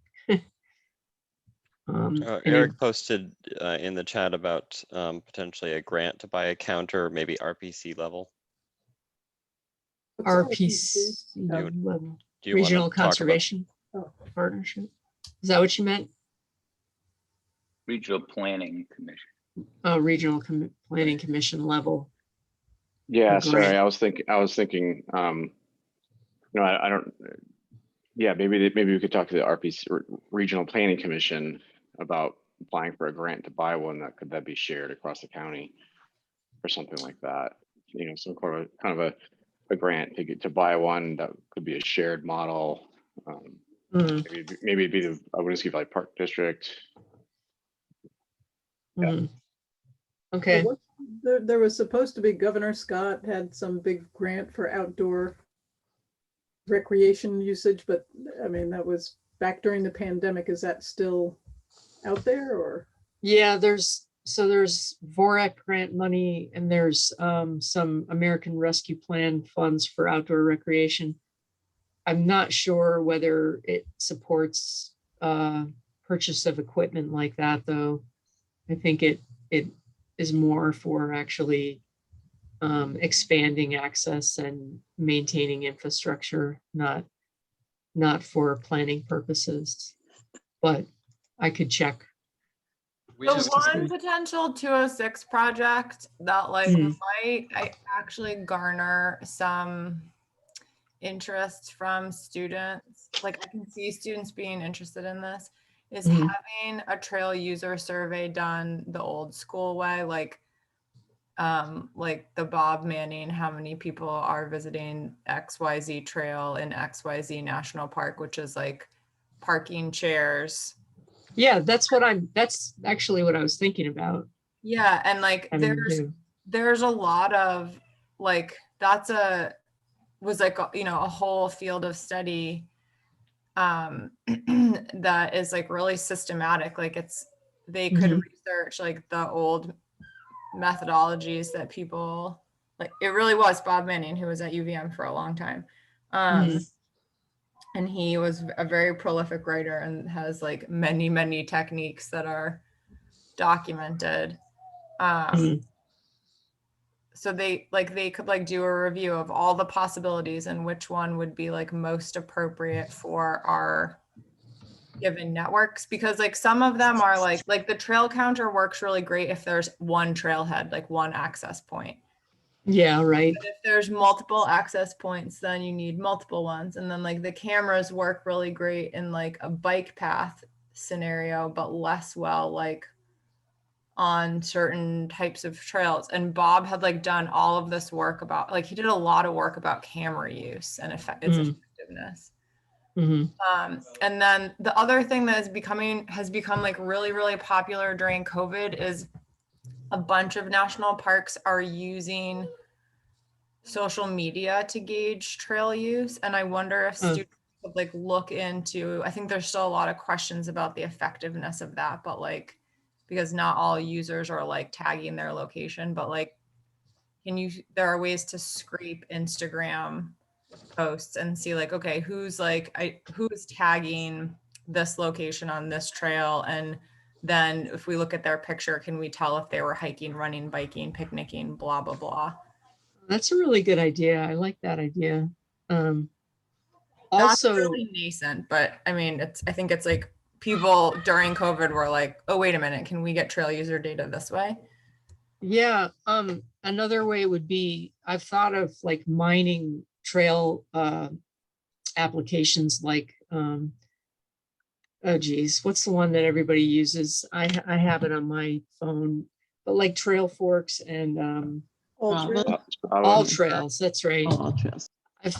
Eric posted in the chat about potentially a grant to buy a counter, or maybe RPC level. RPC level. Regional Conservation Partnership. Is that what you meant? Regional Planning Commission. Oh, Regional Planning Commission level. Yeah, sorry, I was thinking. I don't. Yeah, maybe we could talk to the RPC Regional Planning Commission about applying for a grant to buy one could be shared across the county or something like that. Some kind of a grant to buy one that could be a shared model. Maybe it'd be the Winooski Valley Park District. Okay. There was supposed to be, Governor Scott had some big grant for outdoor recreation usage, but I mean, that was back during the pandemic. Is that still out there, or? Yeah, there's VORAC grant money, and there's some American Rescue Plan funds for outdoor recreation. I'm not sure whether it supports purchase of equipment like that, though. I think it is more for actually expanding access and maintaining infrastructure, not for planning purposes. But I could check. The one potential 206 project that like might actually garner some interest from students, like I can see students being interested in this, is having a trail user survey done the old school way, like the Bob Manning, how many people are visiting XYZ trail in XYZ National Park, which is like parking chairs. Yeah, that's actually what I was thinking about. Yeah, and like there's a lot of like was like a whole field of study that is like really systematic. Like they could research like the old methodologies that people like. It really was Bob Manning, who was at UVM for a long time. And he was a very prolific writer and has like many techniques that are documented. So they could like do a review of all the possibilities and which one would be like most appropriate for our given networks, because like some of them are like the trail counter works really great if there's one trailhead, like one access point. Yeah, right. But if there's multiple access points, then you need multiple ones. And then like the cameras work really great in like a bike path scenario, but less well like on certain types of trails. And Bob had like done all of this work about, like he did a lot of work about camera use and its effectiveness. And then the other thing that has become like really popular during COVID is a bunch of national parks are using social media to gauge trail use. And I wonder if students would like look into, I think there's still a lot of questions about the effectiveness of that, but like, because not all users are like tagging their location, but like, there are ways to scrape Instagram posts and see like, okay, who's tagging this location on this trail? And then if we look at their picture, can we tell if they were hiking, running, biking, picnicking, blah, blah, blah. That's a really good idea. I like that idea. That's Also really nascent, but I mean, I think it's like people during COVID were like, oh, wait a minute, can we get trail user data this way? Yeah. Another way would be, I've thought of like mining trail applications like, oh geez, what's the one that everybody uses? I have it on my phone, but like Trail Forks and All Trails. That's right. All Trails.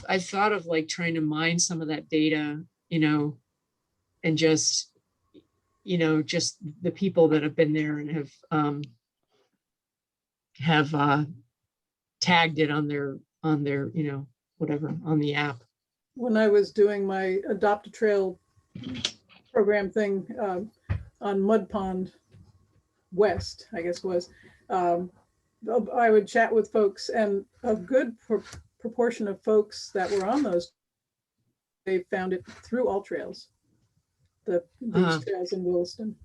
I've thought of like trying to mine some of that data, and just the people that have been there and have tagged it on their whatever on the app. When I was doing my Adopt a Trail program thing on Mud Pond West, I guess was, I would chat with folks, and a good proportion of folks that were on those, they found it through All Trails, these trails in Williston.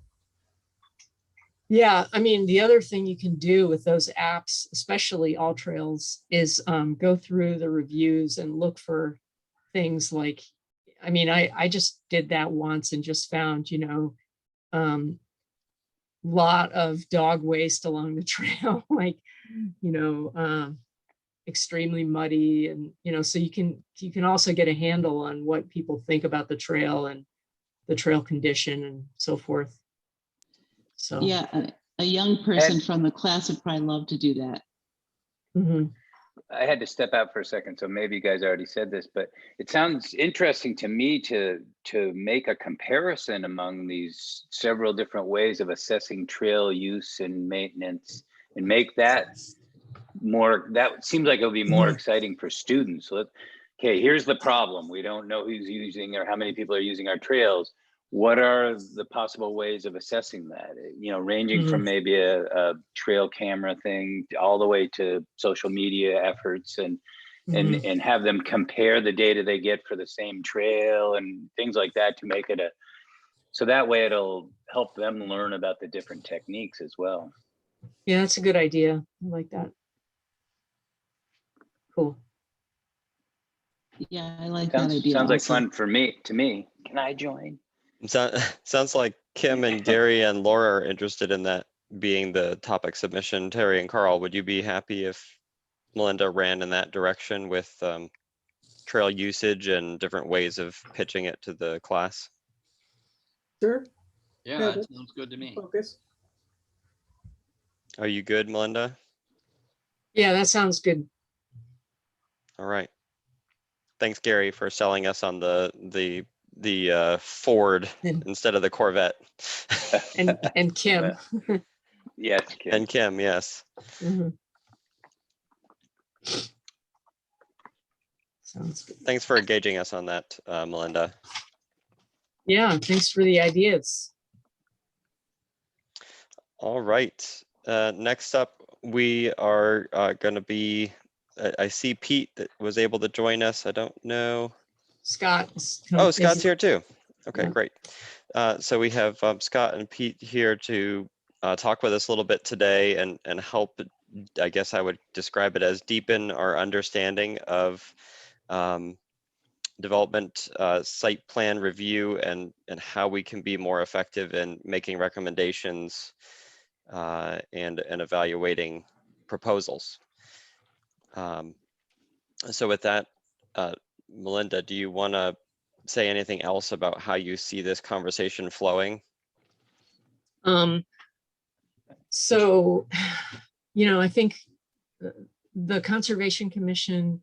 Yeah, I mean, the other thing you can do with those apps, especially All Trails, is go through the reviews and look for things like, I mean, I just did that once and just found, lot of dog waste along the trail, like, extremely muddy, and, so you can also get a handle on what people think about the trail and the trail condition and so forth. So yeah, a young person from the class would probably love to do that. I had to step out for a second, so maybe you guys already said this, but it sounds interesting to me to make a comparison among these several different ways of assessing trail use and maintenance, and make that more, that seems like it'll be more exciting for students. So okay, here's the problem. We don't know who's using or how many people are using our trails. What are the possible ways of assessing that? Ranging from maybe a trail camera thing all the way to social media efforts, and have them compare the data they get for the same trail and things like that to make it So that way it'll help them learn about the different techniques as well. Yeah, that's a good idea. I like that. Cool. Yeah, I like that Sounds, idea. sounds like also. fun to me. Can I join? Sounds like Kim and Gary and Laura are interested in that being the topic submission. Terry and Carl, would you be happy if Melinda ran in that direction with trail usage and different ways of pitching it to the class? Sure. Yeah, Yeah, that that's sounds good to me. Focus. Are you good, Melinda? Yeah, that sounds good. All right. Thanks, Gary, for selling us on the Ford And- instead of the Corvette. And Kim. Yes, Kim. And Kim, yes. Mhm. Sounds good. Thanks for engaging us on that, Melinda. Yeah, thanks for the ideas. All right. Next up, we are going to be, I see Pete that was able to join us. I don't know. Scott. Oh, Scott's here too. Okay, Yeah. great. So we have Scott and Pete here to talk with us a little bit today and help, I guess I would describe it as deepen our understanding of development site plan review and how we can be more effective in making recommendations and evaluating proposals. So with that, Melinda, do you want to say anything else about how you see this conversation flowing? So, I think the Conservation Commission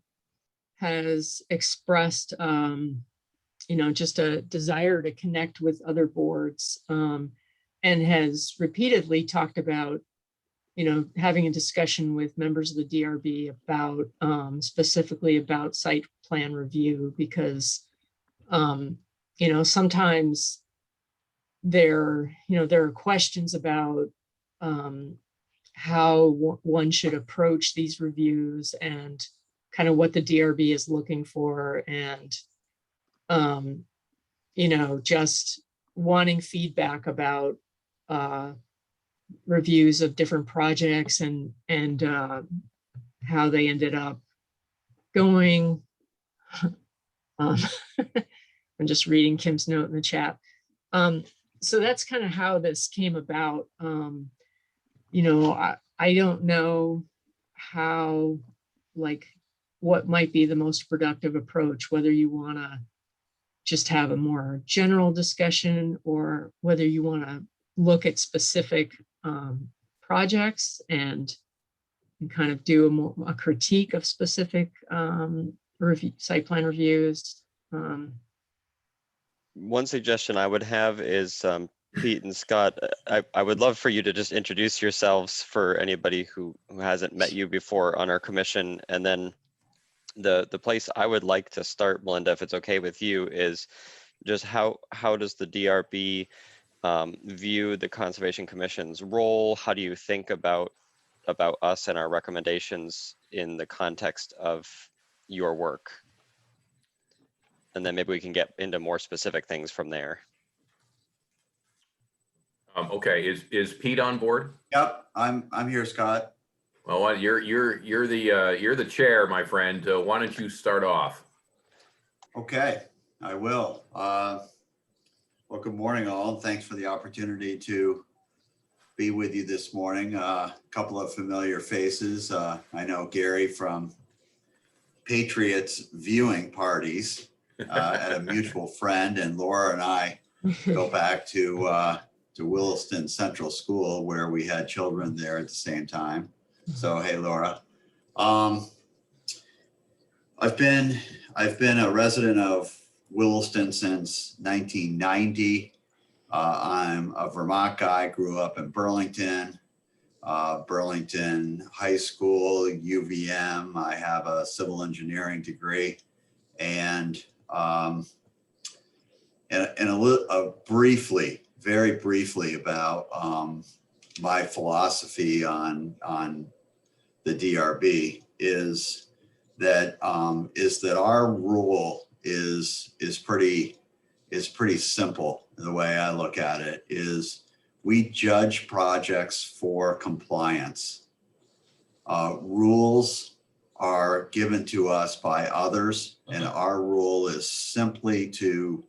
has expressed, just a desire to connect with other boards, and has repeatedly talked about, having a discussion with members of the DRB about, specifically about site plan review, because, sometimes there are questions about how one should approach these reviews and kind of what the DRB is looking for, and just wanting feedback about reviews of different projects and how they ended up going. I'm just reading Kim's note in the chat. So that's kind of how this came about. I don't know how, what might be the most productive approach, whether you want to just have a more general discussion or whether you want to look at specific projects and kind of do a critique of specific site plan reviews. One suggestion I would have is Pete and Scott, I would love for you to just introduce yourselves for anybody who hasn't met you before on our commission. And then the place I would like to start, Melinda, if it's okay with you, is just how does the DRB view the Conservation Commission's role? How do you think about us and our recommendations in the context of your work? And then maybe we can get into more specific things from there. Okay, is Pete on board? Yep, I'm here, Scott. Well, you're the chair, my friend. Why don't you start off? Okay, I will. Well, good morning, all, and thanks for the opportunity to be with you this morning. A couple of familiar faces. I know Gary from Patriots viewing parties at a mutual friend, and Laura and I go back to Williston Central School, where we had children there at the same time. So, hey, Laura. I've been a resident of Williston since 1990. I'm a Vermont guy, grew up in Burlington, Burlington High School, UVM. I have a civil engineering degree, and very briefly about my philosophy on the DRB is that our rule is pretty simple. the way I look at it, is we judge projects for compliance. Rules are given to us by others, and our role is simply to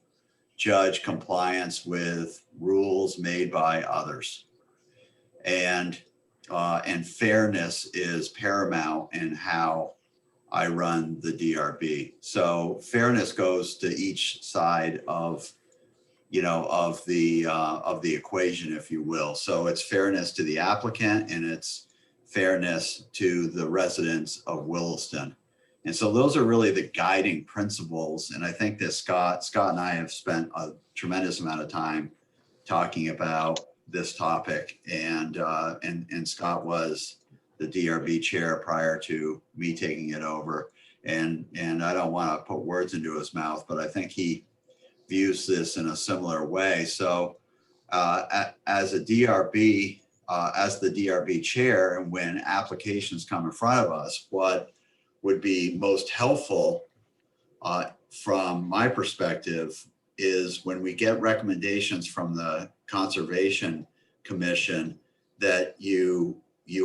judge compliance with rules made by others. And fairness is paramount in how I run the DRB. So fairness goes to each side of, of the equation, if you will. So it's fairness to the applicant and it's fairness to the residents of Williston. And so those are really the guiding principles. And I think that Scott and I have spent a tremendous amount of time talking about this topic. And Scott was the DRB chair prior to me taking it over. And I don't want to put words into his mouth, but I think he views this in a similar way. So as a DRB, as the DRB chair, and when applications come in front of us, what would be most helpful from my perspective is when we get recommendations from the Conservation Commission that you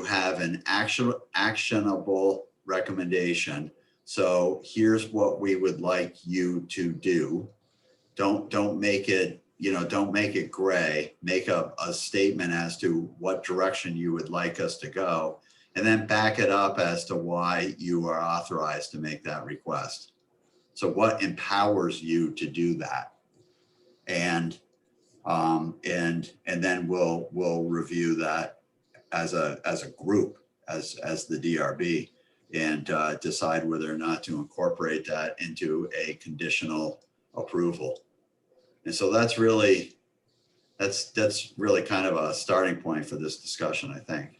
have an actionable recommendation. So here's what we would like you to do. Don't make it, don't make it gray. Make a statement as to what direction you would like us to go, and then back it up as to why you are authorized to make that request. So what empowers you to do that? And then we'll review that as a group, as the DRB, and decide whether or not to incorporate that into a conditional approval. And so that's really kind of a starting point for this discussion, I think.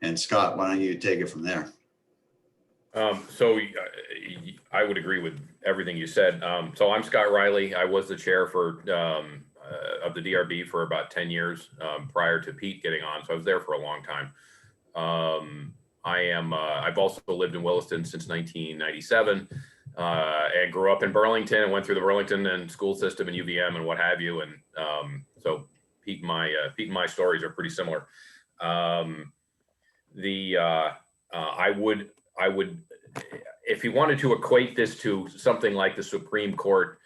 And Scott, why don't you take it from there? So I would agree with everything you said. So I'm Scott Riley. I was the chair of the DRB for about 10 years prior to Pete getting on. So I was there for a long time. I've also lived in Williston since 1997 and grew up in Burlington and went through the Burlington and school system and UVM and what have you. And so Pete and my stories are pretty similar. I would, if you wanted to equate this to something like the Supreme Court,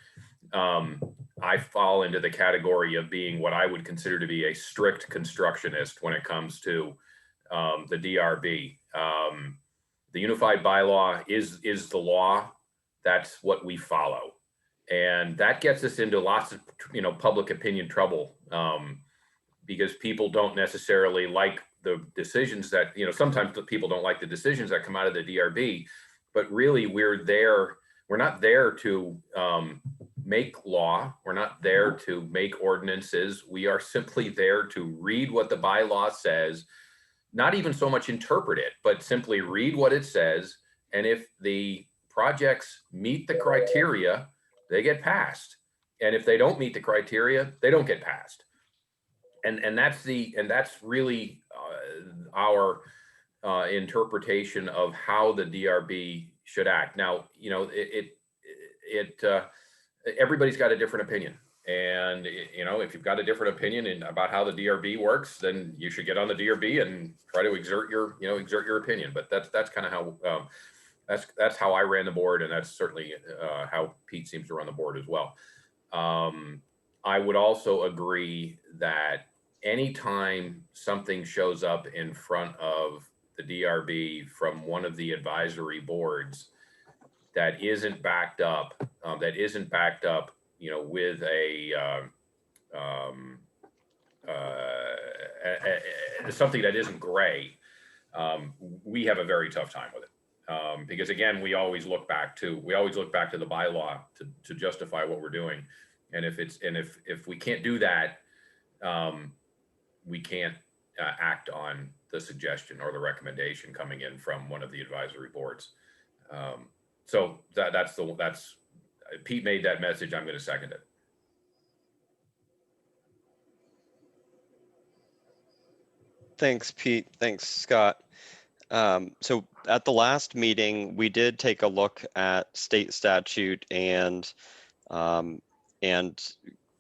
I fall into the category of being what I would consider to be a strict constructionist when it comes to the DRB. The unified bylaw is the law. That's what we follow. And that gets us into lots of, public opinion trouble because people don't necessarily like the decisions that, sometimes the people don't like the decisions that come out of the DRB, but really we're not there to make law. We're not there to make ordinances. We are simply there to read what the bylaw says, not even so much interpret it, but simply read what it says. And if the projects meet the criteria, they get passed. And if they don't meet the criteria, they don't get passed. And that's really our interpretation of how the DRB should act. Now, everybody's got a different opinion. And, if you've got a different opinion about how the DRB works, then you should get on the DRB and try to exert your opinion. But that's kind of how, that's how I ran the board. And that's certainly how Pete seems to run the board as well. I would also agree that anytime something shows up in front of the DRB from one of the advisory boards that isn't backed up, with something that isn't gray, we have a very tough time with it. Because again, we always look back to the bylaw to justify what we're doing. And if we can't do that, we can't act on the suggestion or the recommendation coming in from one of the advisory boards. So that's Pete made that message. I'm going to second it. Thanks, Pete. Thanks, Scott. So at the last meeting, we did take a look at state statute and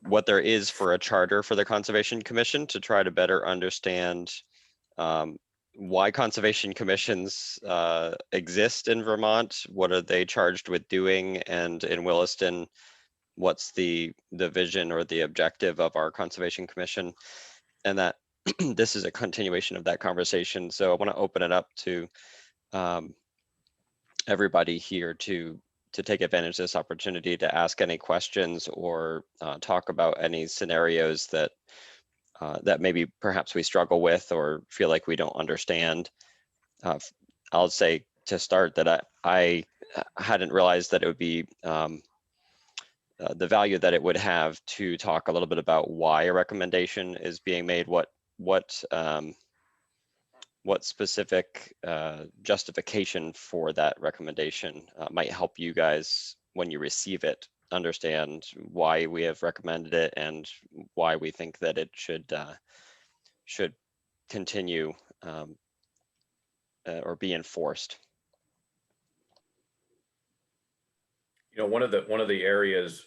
what there is for a charter for the Conservation Commission to try to better understand why conservation commissions exist in Vermont. What are they charged with doing? And in Williston, what's the vision or the objective of our Conservation Commission? And that this is a continuation of that conversation. So I want to open it up to everybody here to take advantage of this opportunity to ask any questions or talk about any scenarios that that maybe perhaps we struggle with or feel like we don't understand. I'll say to start that I hadn't realized that it would be the value that it would have to talk a little bit about why a recommendation is being made, what specific justification for that recommendation might help you guys when you receive it understand why we have recommended it and why we think that it should continue or be enforced. You know, one of the areas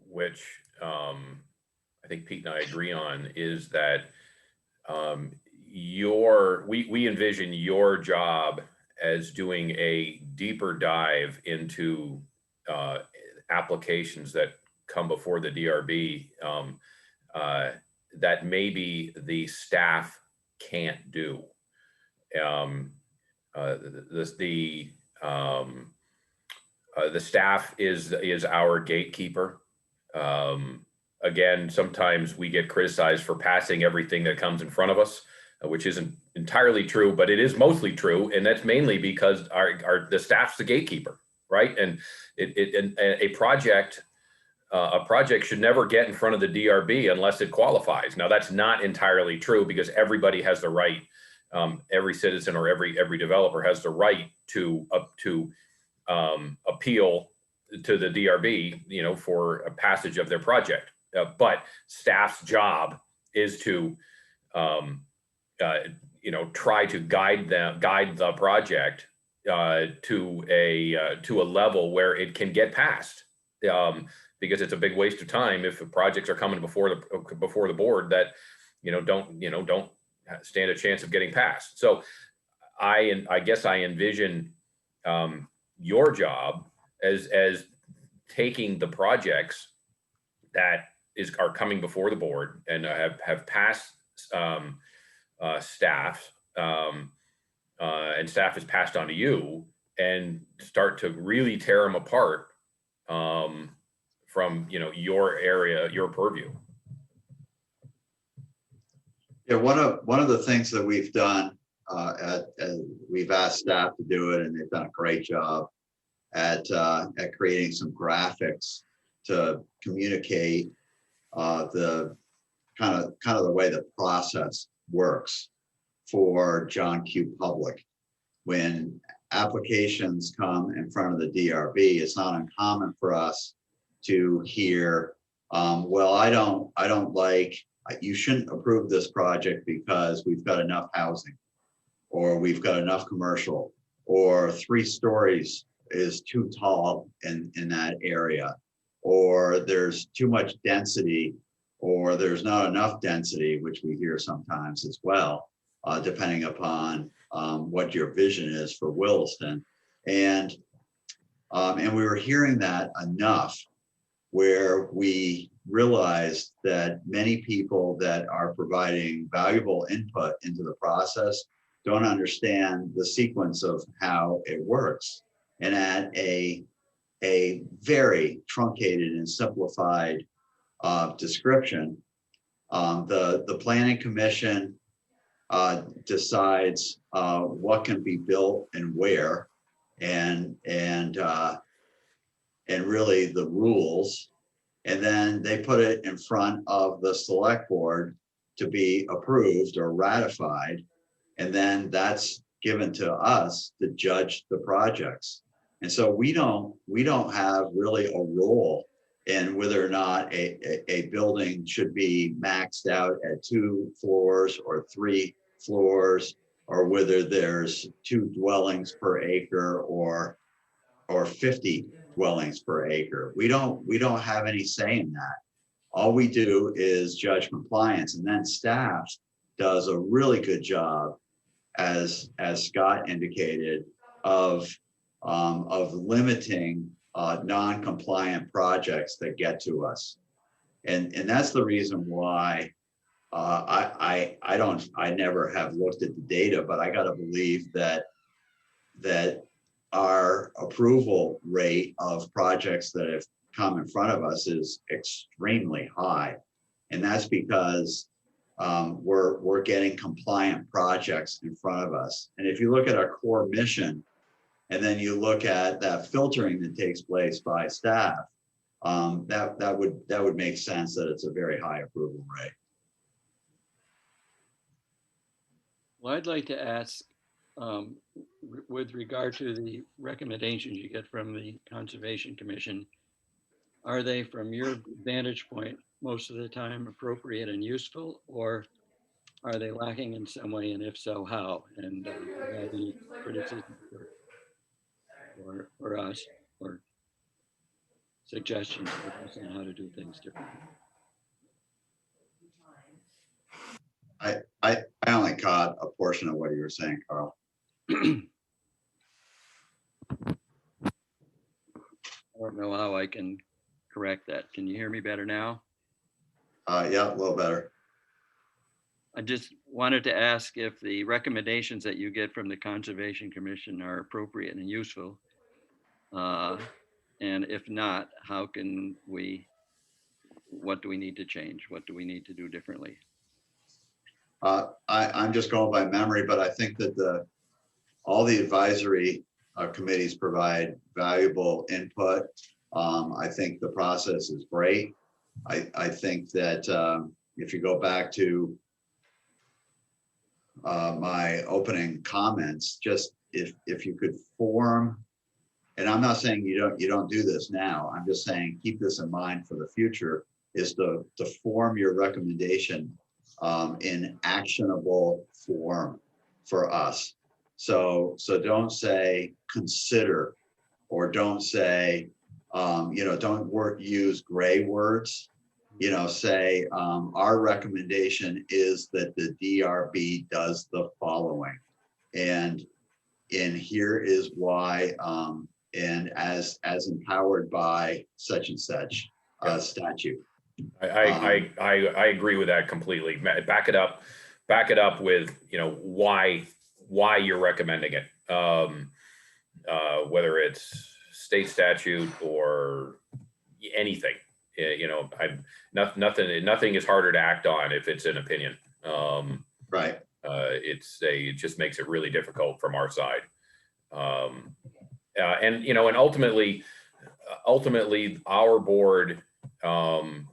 which I think Pete and I agree on is that we envision your job as doing a deeper dive into applications that come before the DRB that maybe the staff can't do. The staff is our gatekeeper. Again, sometimes we get criticized for passing everything that comes in front of us, which isn't entirely true, but it is mostly true, and that's mainly because the staff's the gatekeeper, right? And a project should never get in front of the DRB unless it qualifies. Now, that's not entirely true because everybody has the right. Every citizen or every developer has the right to appeal to the DRB, you know, for a passage of their project. But staff's job is to, you know, try to guide the project to a level where it can get passed, because it's a big waste of time if projects are coming before the board that don't stand a chance of getting passed. So I guess I envision your job as taking the projects that are coming before the board and have passed staff, and staff is passed on to you, and start to really tear them apart from your area, your purview. Yeah, one of the things that we've done, we've asked staff to do it, and they've done a great job at creating some graphics to communicate the kind of the way the process works for John Q. Public. When applications come in front of the DRB, it's not uncommon for us to hear, well, I don't like, you shouldn't approve this project because we've got enough housing, or we've got enough commercial, or 3 stories is too tall in that area, or there's too much density, or there's not enough density, which we hear sometimes as well, depending upon what your vision is for Williston. And we were hearing that enough where we realized that many people that are providing valuable input into the process don't understand the sequence of how it works. And at a very truncated and simplified description, the Planning Commission decides what can be built and where, and really the rules, and then they put it in front of the select board to be approved or ratified, and then that's given to us to judge the projects. And so we don't have really a role in whether or not a building should be maxed out at 2 floors or 3 floors, or whether there's 2 dwellings per acre or 50 dwellings per acre. We don't have any say in that. All we do is judge compliance, and then staff does a really good job, as Scott indicated, of limiting non-compliant projects that get to us. And that's the reason why I never have looked at the data, but I got to believe that our approval rate of projects that have come in front of us is extremely high. And that's because we're getting compliant projects in front of us. And if you look at our core mission, and then you look at that filtering that takes place by staff, that would make sense that it's a very high approval rate. Well, I'd like to ask, with regard to the recommendations you get from the Conservation Commission, are they, from your vantage point, most of the time appropriate and useful, or are they lacking in some way, and if so, how? And any criticism for us, or suggestions for us on how to do things differently? I only caught a portion of what you were saying, Carl. I don't know how I can correct that. Can you hear me better now? Yeah, a little better. I just wanted to ask if the recommendations that you get from the Conservation Commission are appropriate and useful. And if not, how can we, what do we need to change? What do we need to do differently? I'm just going by memory, but I think that all the advisory committees provide valuable input. I think the process is great. I think that if you go back to my opening comments, just if you could form, and I'm not saying you don't do this now, I'm just saying keep this in mind for the future, is to form your recommendation in actionable form for us. So don't say consider, or don't say, don't use gray words. Say our recommendation is that the DRB does the following, and here is why, and as empowered by such and such statute. I agree with that completely. Back it up with why you're recommending it, whether it's state statute or anything. Nothing is harder to act on if it's an opinion. Right. It just makes it really difficult from our side. And ultimately our board,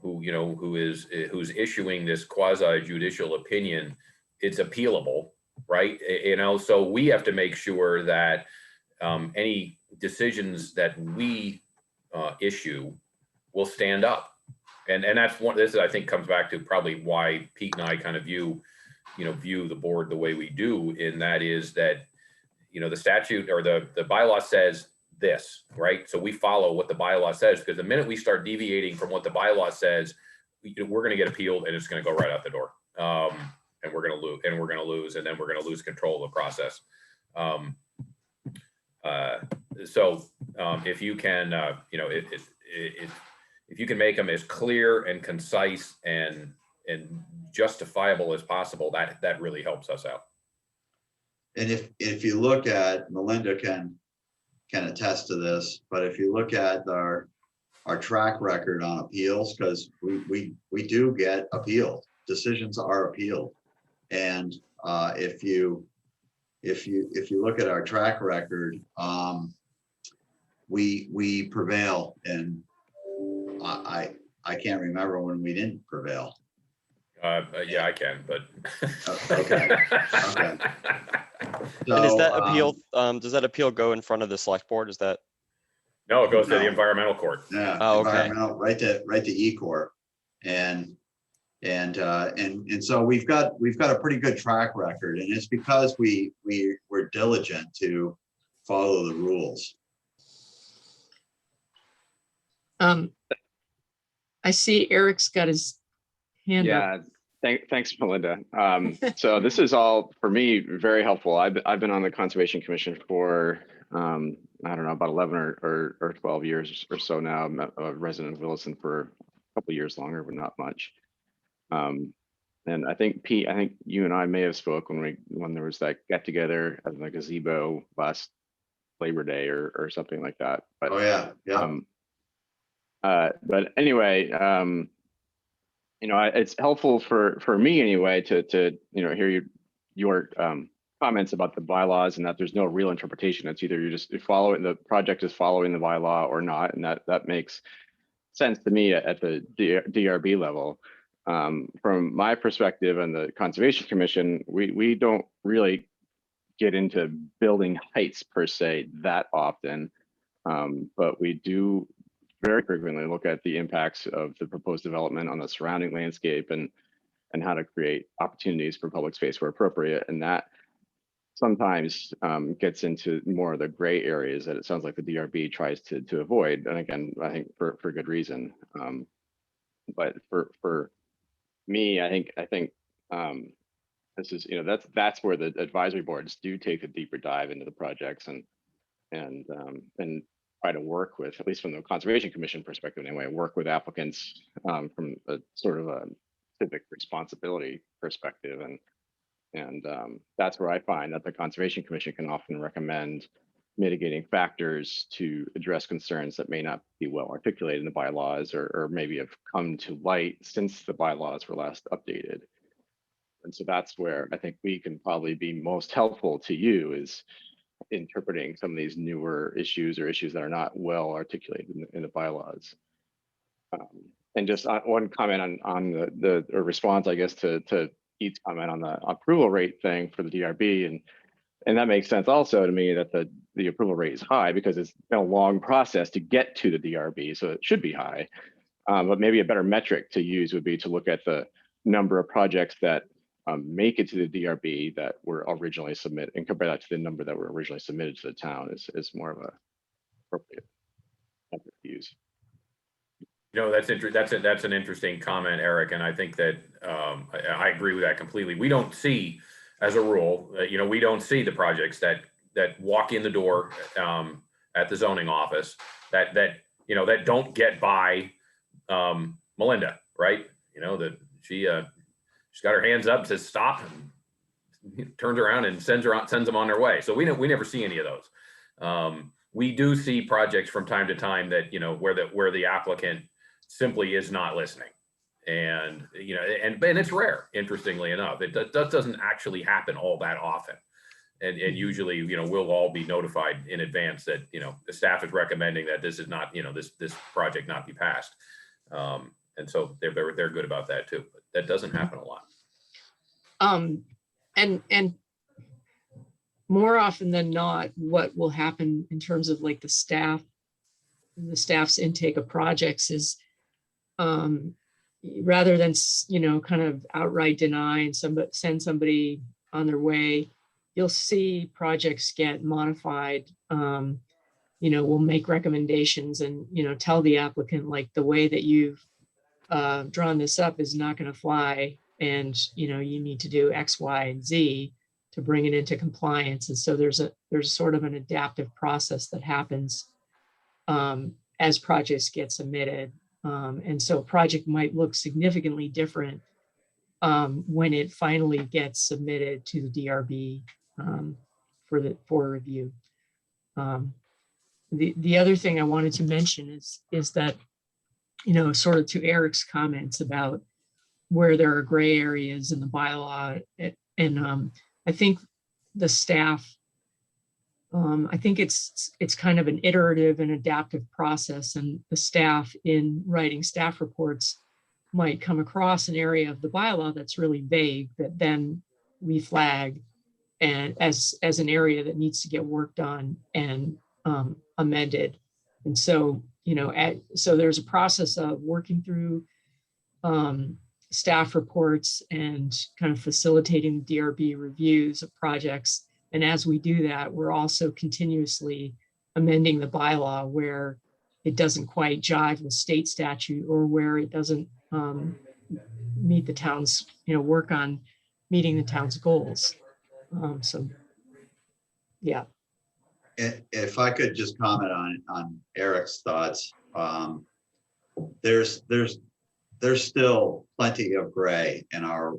who's issuing this quasi judicial opinion, it's appealable, right? So we have to make sure that any decisions that we issue will stand up, and that's this I think comes back to probably why Pete and I kind of view the board the way we do, in that is that the statute or the bylaw says this, right? So we follow what the bylaw says, because the minute we start deviating from what the bylaw says, we're going to get appealed, and it's going to go right out the door, and we're going to lose, and then we're going to lose control of the process. So if you can, if you can make them as clear and concise and justifiable as possible, that really helps us out. And if you look at, Melinda can attest to this, but if you look at our track record on appeals, because we do get appealed, decisions are appealed, and if you look at our track record, we prevail, and I can't remember when we didn't prevail. Yeah, I can, but okay. So, and is that appeal? Does that appeal go in front of the select board? Is that? No, it goes to the environmental court. Yeah. Oh, okay. Environmental, right to E-Corp, and so we've got a pretty good track record, and it's because we're diligent to follow the rules. I I see Eric's got his hand up. Thanks, Melinda. So this is all, for me, very helpful. I've been on the Conservation Commission for, I don't know, about 11 or 12 years or so now. I'm a resident of Williston for a couple of years longer, but not much. And I think, Pete, I think you and I may have spoke when there was that get together at the gazebo last Labor Day or something like that. But, Oh yeah, yeah. But anyway, you know, it's helpful for me anyway to you know, hear your comments about the bylaws and that there's no real interpretation. It's either you follow it, the project is following the bylaw or not, and that makes sense to me at the DRB level. From my perspective and the Conservation Commission, we don't really get into building heights per se that often, but we do very frequently look at the impacts of the proposed development on the surrounding landscape and how to create opportunities for public space where appropriate. And that sometimes gets into more of the gray areas that it sounds like the DRB tries to avoid. And again, I think for good reason. But for me, I think this is, you know, that's where the advisory boards do take a deeper dive into the projects and try to work with, at least from the Conservation Commission perspective anyway, work with applicants from a sort of a civic responsibility perspective. And that's where I find that the Conservation Commission can often recommend mitigating factors to address concerns that may not be well articulated in the bylaws or maybe have come to light since the bylaws were last updated. And so that's where I think we can probably be most helpful to you, is interpreting some of these newer issues or issues that are not well articulated in the bylaws. And just one comment on the response, I guess, to Pete's comment on the approval rate thing for the DRB, and that makes sense also to me that the approval rate is high because it's been a long process to get to the DRB, so it should be high. But maybe a better metric to use would be to look at the number of projects that make it to the DRB that were originally submitted and compare that to the number that were originally submitted to the town is more of a appropriate metric to use. You know, that's an interesting comment, Eric, and I think that I agree with that completely. We don't see, as a rule, you know, we don't see the projects that walk in the door at the zoning office that you know, that don't get by Melinda, right? You know, that she's got her hands up, says stop, and turns around and sends them on their way. So we never see any of those. We do see projects from time to time that, you know, where the applicant simply is not listening, and you know, and it's rare. Interestingly enough, that doesn't actually happen all that often, and usually, you know, we'll all be notified in advance that, you know, the staff is recommending that this is not, you know, this project not be passed, and so they're good about that too. But that doesn't happen a lot. And more often than not, what will happen in terms of like the staff's intake of projects is, rather than, you know, kind of outright deny and send somebody on their way, you'll see projects get modified. You know, we'll make recommendations and, you know, tell the applicant, like, the way that you've drawn this up is not going to fly, and, you know, you need to do X, Y, and Z to bring it into compliance. And so there's sort of an adaptive process that happens as projects get submitted. And so a project might look significantly different when it finally gets submitted to the DRB for review. The other thing I wanted to mention is that, you know, sort of to Eric's comments about where there are gray areas in the bylaw, and I think the staff, I think it's kind of an iterative and adaptive process, and the staff, in writing staff reports, might come across an area of the bylaw that's really vague that then we flag and as an area that needs to get worked on and amended. And so, you know, so there's a process of working through staff reports and kind of facilitating DRB reviews of projects. And as we do that, we're also continuously amending the bylaw where it doesn't quite jive with state statute, or where it doesn't meet the town's, work on meeting the town's goals. So, yeah. If I could just comment on Eric's thoughts, there's still plenty of gray in our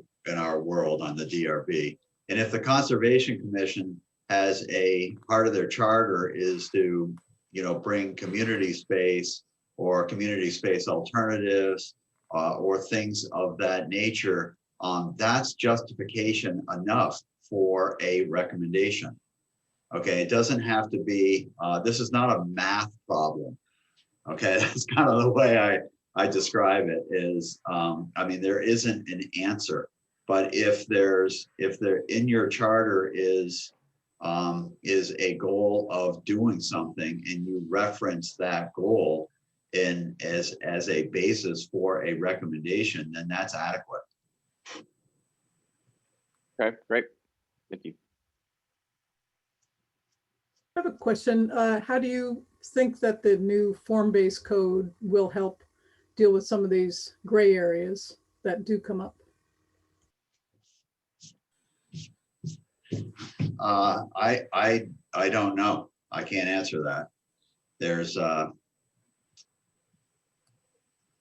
world on the DRB. And if the Conservation Commission has a part of their charter is to, bring community space or community space alternatives or things of that nature, that's justification enough for a recommendation. Okay, it doesn't have to be, this is not a math problem. Okay, that's kind of the way I describe it is, there isn't an answer, but if there in your charter is a goal of doing something and you reference that goal as a basis for a recommendation, then that's adequate. Okay, great. Thank you. I have a question. How do you think that the new form-based code will help deal with some of these gray areas that do come up? I don't know. I can't answer that. There's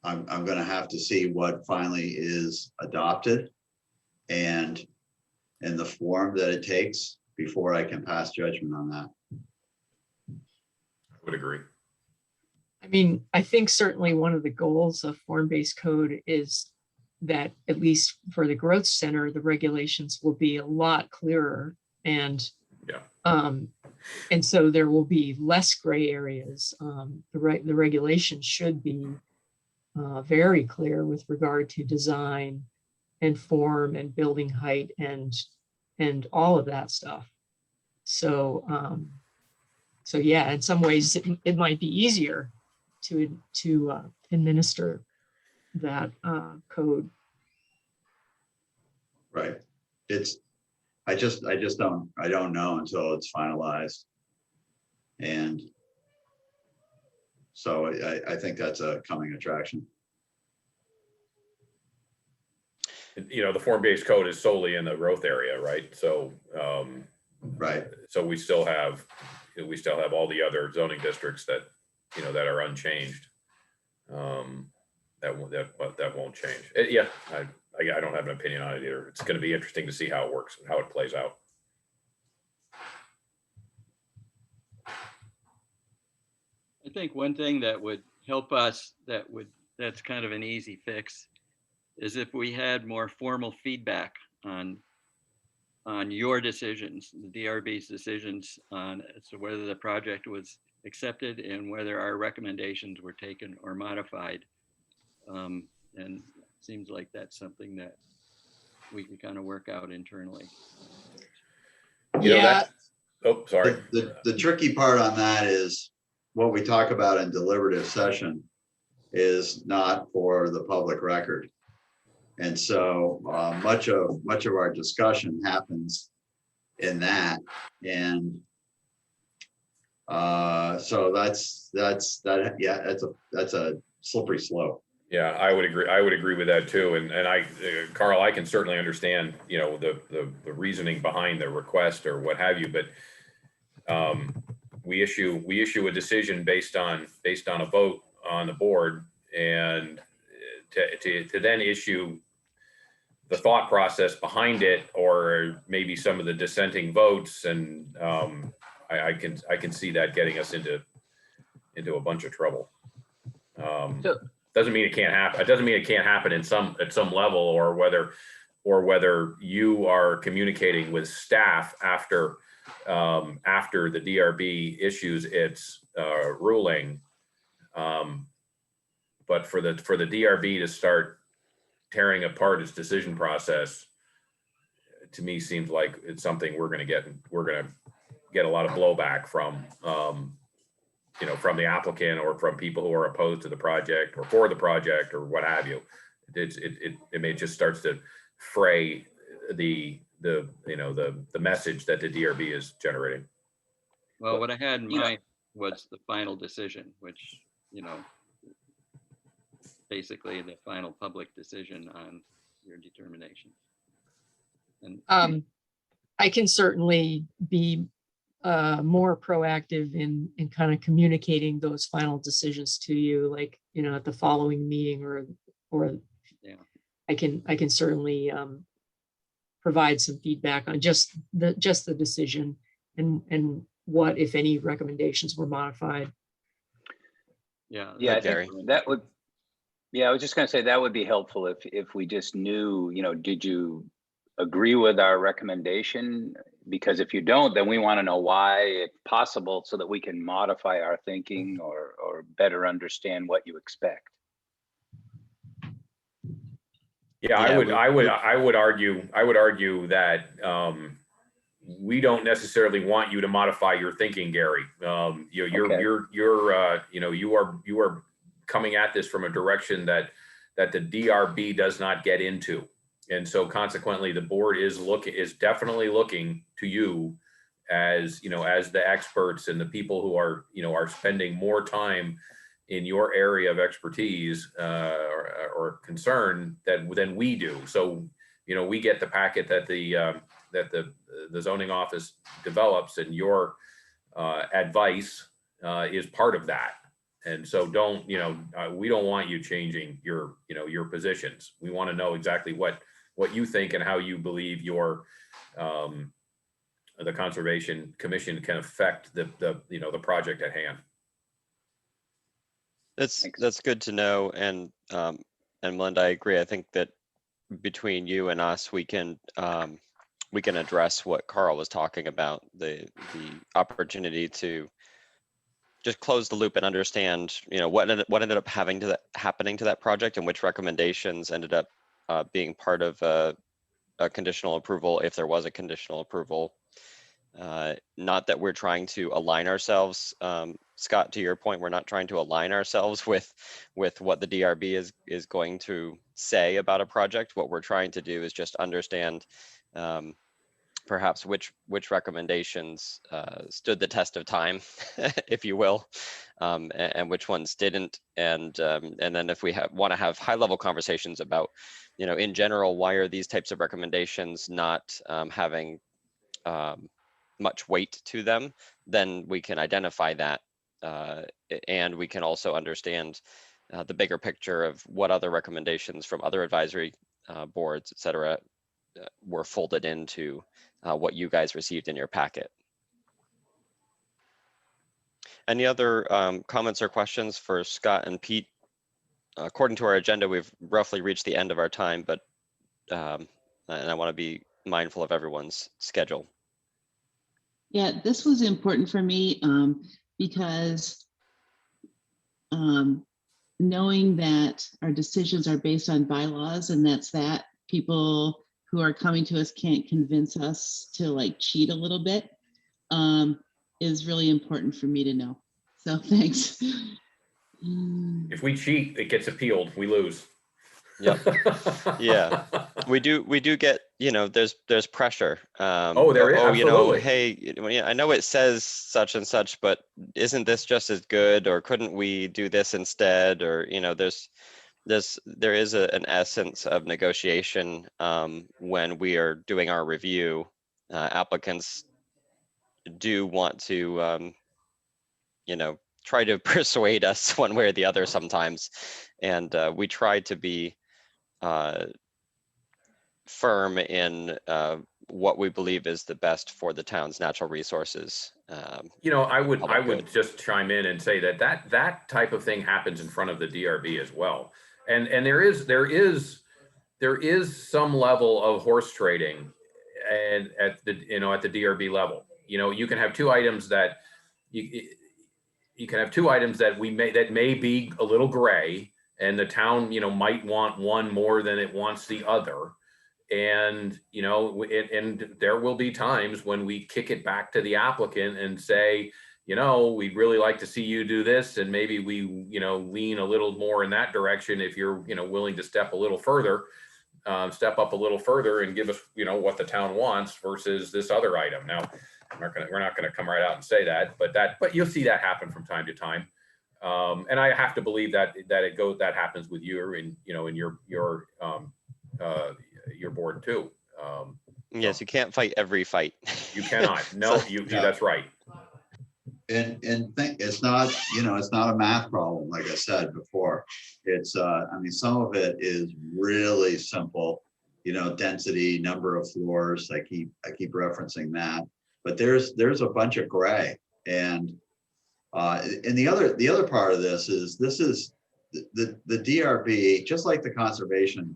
I'm going to have to see what finally is adopted and in the form that it takes before I can pass judgment on that. I would agree. I think certainly one of the goals of form-based code is that, at least for the growth center, the regulations will be a lot clearer, and so there will be less gray areas. The regulations should be very clear with regard to design and form and building height and all of that stuff. So yeah, in some ways it might be easier to administer that code. Right. I don't know until it's finalized. And so I think that's a coming attraction. The form-based code is solely in the growth area, right? So, right. So we still have all the other zoning districts that, that are unchanged. That won't change. I don't have an opinion on it either. It's going to be interesting to see how it works and how it plays out. I think one thing that would help us, that's kind of an easy fix, is if we had more formal feedback on your decisions, the DRB's decisions on so whether the project was accepted and whether our recommendations were taken or modified. And it seems like that's something that we can kind of work out internally. Oh, sorry. The tricky part on that is what we talk about in deliberative session is not for the public record. And so much of our discussion happens in that. And so that's a slippery slope. Yeah, I would agree. I would agree with that too. And Carl, I can certainly understand, the reasoning behind the request or what have you, but we issue a decision based on a vote on the board, and to then issue the thought process behind it, or maybe some of the dissenting votes, and I can see that getting us into a bunch of trouble. Doesn't mean it can't happen. It doesn't mean it can't happen at some level, or whether you are communicating with staff after the DRB issues its ruling. But for the DRB to start tearing apart its decision process, to me seems like it's something we're going to get a lot of blowback from. From the applicant or from people who are opposed to the project or for the project or what have you. It may just starts to fray the message that the DRB is generating. Well, what I had in mind was the final decision, which you know, basically the final public decision on your determination. And I can certainly be more proactive in kind of communicating those final decisions to you, like, you know, at the following meeting, or yeah, I can certainly provide some feedback on just the decision and what, if any, recommendations were modified. yeah, Yeah, I Gary. think that would, yeah, I was just gonna say that would be helpful if we just knew, you know, did you agree with our recommendation? Because if you don't, then we want to know why, if possible, so that we can modify our thinking or better understand what you expect. Yeah, I would argue that we don't necessarily want you to modify your thinking, Gary. You are coming at this from a direction that the DRB does not get into. And so consequently, the board is definitely looking to you as, you know, as the experts and the people who are, you know, are spending more time in your area of expertise or concern than we do. So, you know, we get the packet that the zoning office develops, and your advice is part of that. And so don't, you know, we don't want you changing your, you know, your positions. We want to know exactly what you think and how you believe your the Conservation Commission can affect the you know, the project at hand. That's good to know. And Melinda, I agree. I think that between you and us, we can address what Carl was talking about, the opportunity to just close the loop and understand, you know, what ended up happening to that project, and which recommendations ended up being part of a conditional approval, if there was a conditional approval. Not that we're trying to align ourselves, Scott, to your point, we're not trying to align ourselves with what the DRB is going to say about a project. What we're trying to do is just understand perhaps which recommendations stood the test of time, if you will, and which ones didn't. And then if we want to have high level conversations about, you know, in general, why are these types of recommendations not having much weight to them, then we can identify that. And we can also understand the bigger picture of what other recommendations from other advisory boards, et cetera, were folded into what you guys received in your packet. Any other comments or questions for Scott and Pete? According to our agenda, we've roughly reached the end of our time, but and I want to be mindful of everyone's schedule. Yeah, this was important for me because knowing that our decisions are based on bylaws, and that people who are coming to us can't convince us to like cheat a little bit, is really important for me to know. So thanks. If we cheat, it gets appealed, we lose. Yep. Yeah, we do get, you know, there's pressure. Oh, there is, oh, you know, absolutely. hey, I know it says such and such, but isn't this just as good, or couldn't we do this instead? Or, you know, there is an essence of negotiation when we are doing our review. Applicants do want to, you know, try to persuade us one way or the other sometimes, and we try to be firm in what we believe is the best for the town's natural resources. You know, I would good. just chime in and say that type of thing happens in front of the DRB as well, and there is some level of horse trading, and at the DRB level. You know, you can have two items that that may be a little gray, and the town, you know, might want one more than it wants the other. And, you know, and there will be times when we kick it back to the applicant and say, you know, we'd really like to see you do this, and maybe we, you know, lean a little more in that direction if you're, you know, willing to step up a little further and give us, you know, what the town wants versus this other item. Now, we're not gonna come right out and say that, but you'll see that happen from time to time. And I have to believe that that happens with you in your board too. Yes, you can't fight every fight. You cannot. No, that's right. And it's not, it's not a math problem, like I said before. It's I mean, some of it is really simple, density, number of floors. I keep referencing that, but there's a bunch of gray. And the other part of this is the DRB, just like the Conservation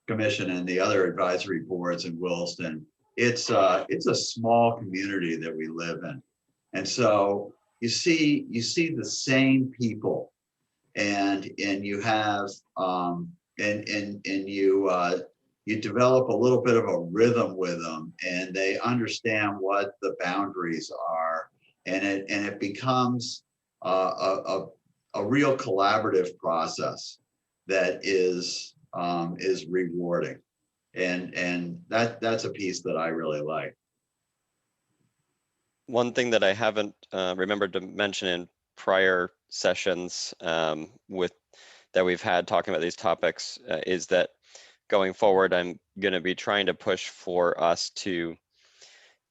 Commission and the other advisory boards in Williston. It's a small community that we live in. And so you see the same people, and you have you develop a little bit of a rhythm with them, and they understand what the boundaries are, and it becomes a real collaborative process that is rewarding, and that's a piece that I really like. One thing that I haven't remembered to mention in prior sessions that we've had talking about these topics is that going forward, I'm going to be trying to push for us to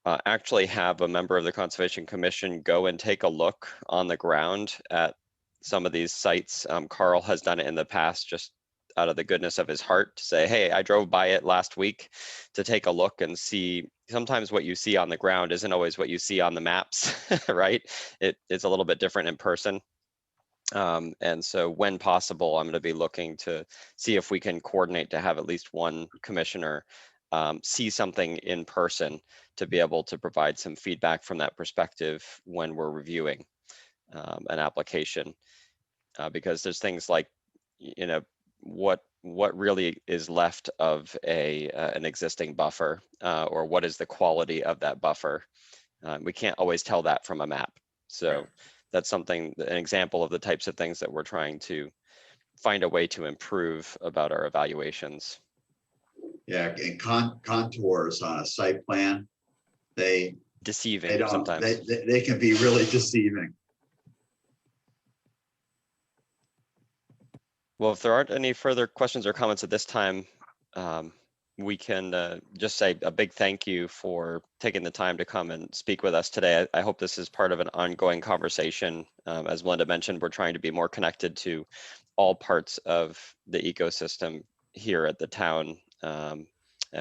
actually have a member of the Conservation Commission go and take a look on the ground at some of these sites. Carl has done it in the past, just out of the goodness of his heart, to say, hey, I drove by it last week to take a look and see. Sometimes what you see on the ground isn't always what you see on the maps, right? It's a little bit different in person. And so when possible, I'm going to be looking to see if we can coordinate to have at least one commissioner see something in person to be able to provide some feedback from that perspective when we're reviewing an application. Because there's things like, what really is left of an existing buffer, or what is the quality of that buffer. We can't always tell that from a map. So that's an example of the types of things that we're trying to find a way to improve about our evaluations. Yeah, and contours on a site plan, deceiving sometimes. They can be really deceiving. Well, if there aren't any further questions or comments at this time, we can just say a big thank you for taking the time to come and speak with us today. I hope this is part of an ongoing conversation. As Melinda mentioned, we're trying to be more connected to all parts of the ecosystem here at the town. And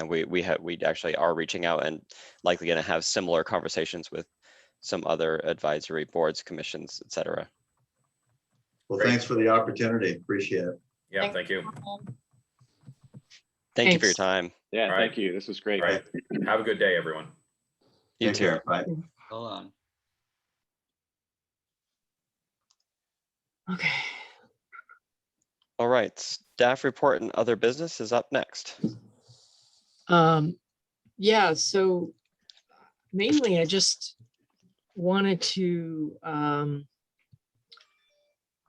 we actually are reaching out and likely going to have similar conversations with some other advisory boards, commissions, et cetera. Well, thanks for the opportunity. Appreciate it. Yeah, thank you. Thank you for your time. Yeah, thank you. This was great. All right. Have a good day, everyone. You Take too. care. Bye. Hold on. Okay. All right, staff report and other business is up next. Yeah, so mainly I just wanted to,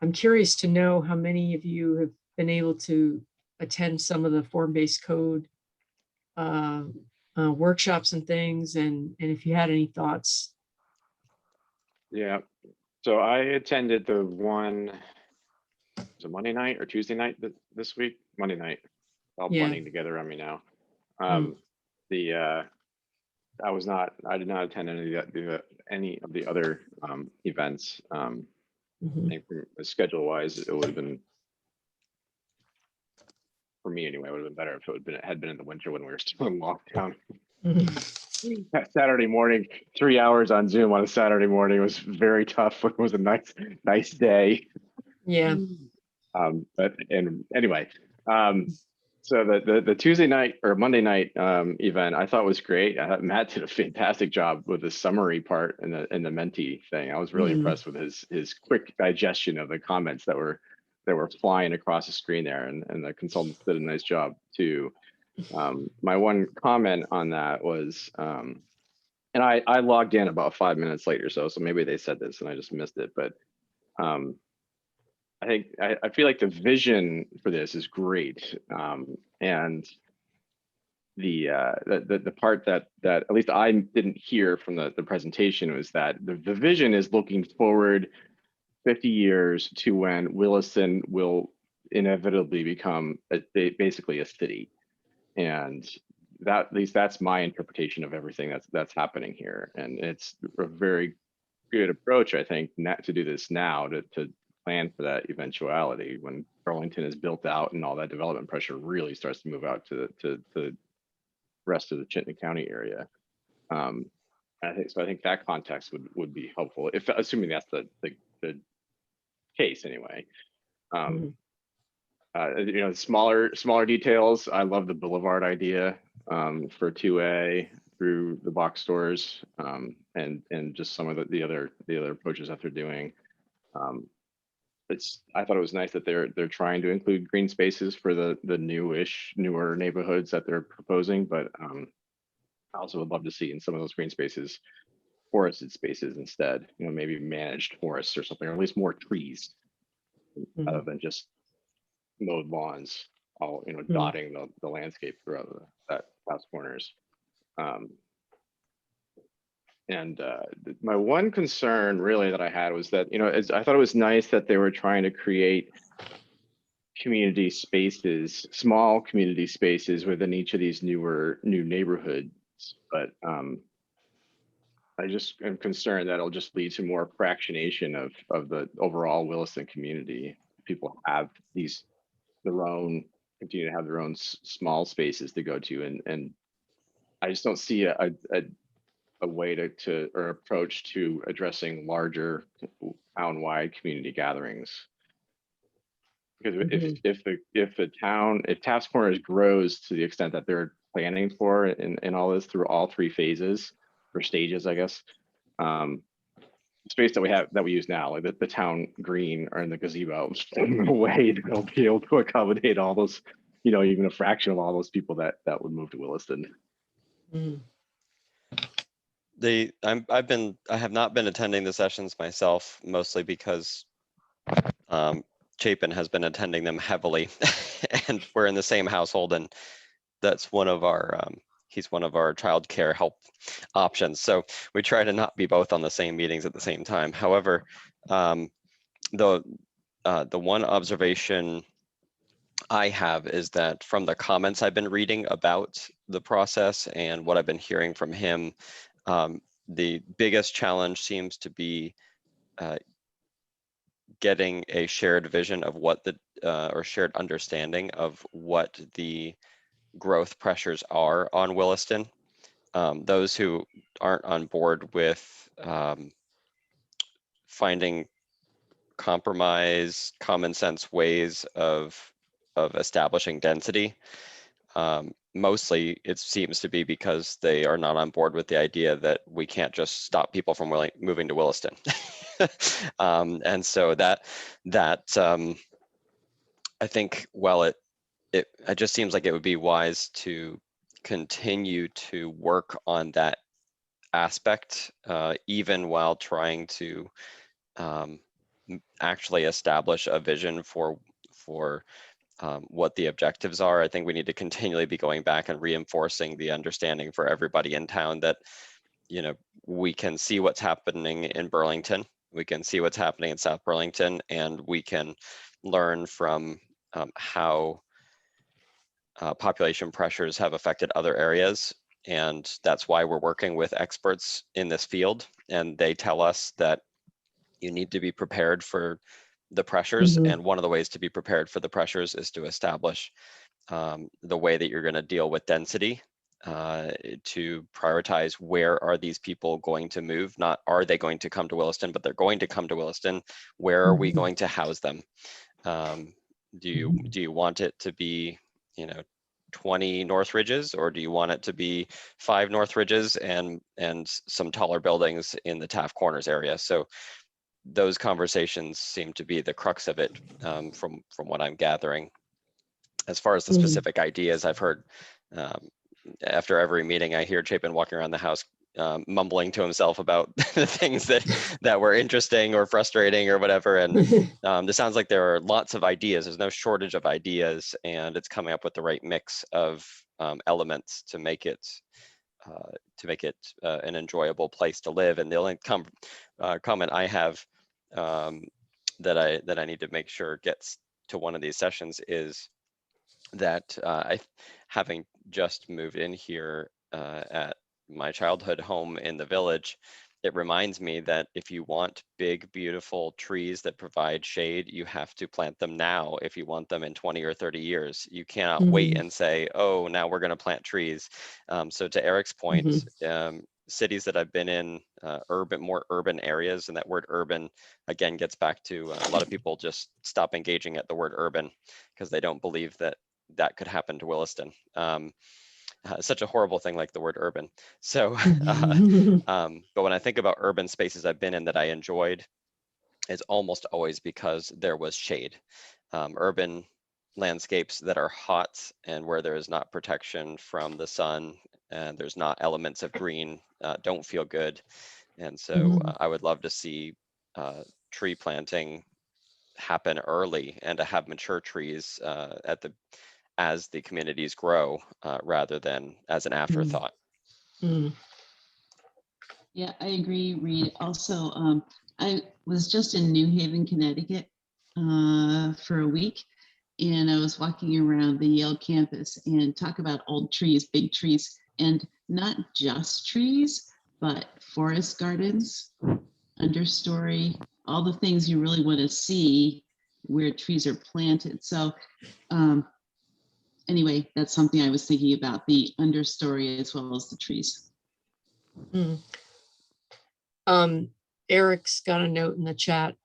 I'm curious to know how many of you have been able to attend some of the form-based code workshops and things, and if you had any thoughts. Yeah, so I attended the one, was it Monday night or Tuesday night this week? Monday night, all blending together on me now. I did not attend any of the other events. I think schedule wise, it would have been, for me anyway, it would have been better if it had been in the winter when we were still in lockdown. That Saturday morning, 3 hours on Zoom on a Saturday morning was very tough. It was a nice day. Yeah. But anyway, so the Tuesday night or Monday night event I thought was great. Matt did a fantastic job with the summary part and the Menti thing. I was really impressed with his quick digestion of the comments that were flying across the screen there, and the consultants did a nice job too. My one comment on that was, and I logged in about 5 minutes late or so maybe they said this and I just missed it, but I feel like the vision for this is great, and the part that at least I didn't hear from the presentation was that the vision is looking forward 50 years to when Williston will inevitably become basically a city. And that, at least that's my interpretation of everything that's happening here. And it's a very good approach, I think, not to do this now, to plan for that eventuality when Burlington is built out and all that development pressure really starts to move out to the rest of the Chittenden County area. I think so. I think that context would be helpful, if assuming that's the case anyway. You know, smaller details. I love the boulevard idea for 2A through the box stores, and just some of the other approaches that they're doing. I thought it was nice that they're trying to include green spaces for the newer neighborhoods that they're proposing, but I also would love to see in some of those green spaces forested spaces instead. You know, maybe managed forests or something, or at least more trees, other than just mowed lawns, all dotting the landscape throughout that Taft Corners. My one concern really that I had was that, I thought it was nice that they were trying to create community spaces, small community spaces within each of these new neighborhoods. But I just am concerned that it'll just lead to more fractionation of the overall Williston community. People have continue to have their own small spaces to go to, and I just don't see a way or approach to addressing larger town-wide community gatherings. Because if Taft Corners grows to the extent that they're planning for in all this through all three phases or stages, I guess, space that we use now, like the town green or in the gazebo, no way they'll be able to accommodate all those, even a fraction of all those people that would move to Williston. I have not been attending the sessions myself, mostly because Chapin has been attending them heavily, and we're in the same household, and that's one of our he's one of our childcare help options. So we try to not be both on the same meetings at the same time. However, the one observation I have is that from the comments I've been reading about the process and what I've been hearing from him, the biggest challenge seems to be getting a shared vision of what or shared understanding of what the growth pressures are on Williston. Those who aren't on board with finding compromise, common sense ways of establishing density. Mostly it seems to be because they are not on board with the idea that we can't just stop people from moving to Williston. And so that I think, well, it just seems like it would be wise to continue to work on that aspect, even while trying to actually establish a vision for what the objectives are. I think we need to continually be going back and reinforcing the understanding for everybody in town that, we can see what's happening in Burlington, we can see what's happening in South Burlington, and we can learn from how population pressures have affected other areas. And that's why we're working with experts in this field. And they tell us that you need to be prepared for the pressures. And one of the ways to be prepared for the pressures is to establish the way that you're going to deal with density, to prioritize where are these people going to move, not are they going to come to Williston, but they're going to come to Williston. Where are we going to house them? Do you want it to be, 20 North Ridges, or do you want it to be 5 North Ridges and some taller buildings in the Taft Corners area? So those conversations seem to be the crux of it, from what I'm gathering. As far as the specific ideas, I've heard after every meeting, I hear Chapin walking around the house mumbling to himself about the things that were interesting or frustrating or whatever. And this sounds like there are lots of ideas. There's no shortage of ideas, and it's coming up with the right mix of elements to make it an enjoyable place to live. And the only comment I have that I need to make sure gets to one of these sessions is that having just moved in here at my childhood home in the village, it reminds me that if you want big, beautiful trees that provide shade, you have to plant them now if you want them in 20 or 30 years. You cannot wait and say, oh, now we're going to plant trees. So to Eric's point, cities that I've been in, more urban areas, and that word urban, again, gets back to a lot of people just stop engaging at the word urban because they don't believe that that could happen to Williston. Such a horrible thing like the word urban. So, but when I think about urban spaces I've been in that I enjoyed, it's almost always because there was shade. Urban landscapes that are hot and where there is not protection from the sun and there's not elements of green don't feel good. And so I would love to see tree planting happen early and to have mature trees as the communities grow rather than as an afterthought. Yeah, I agree, Reed. Also, I was just in New Haven, Connecticut for a week, and I was walking around the Yale campus and talk about old trees, big trees, and not just trees, but forest gardens, understory, all the things you really want to see where trees are planted. So anyway, that's something I was thinking about, the understory as well as the trees. Eric's got a note in the chat.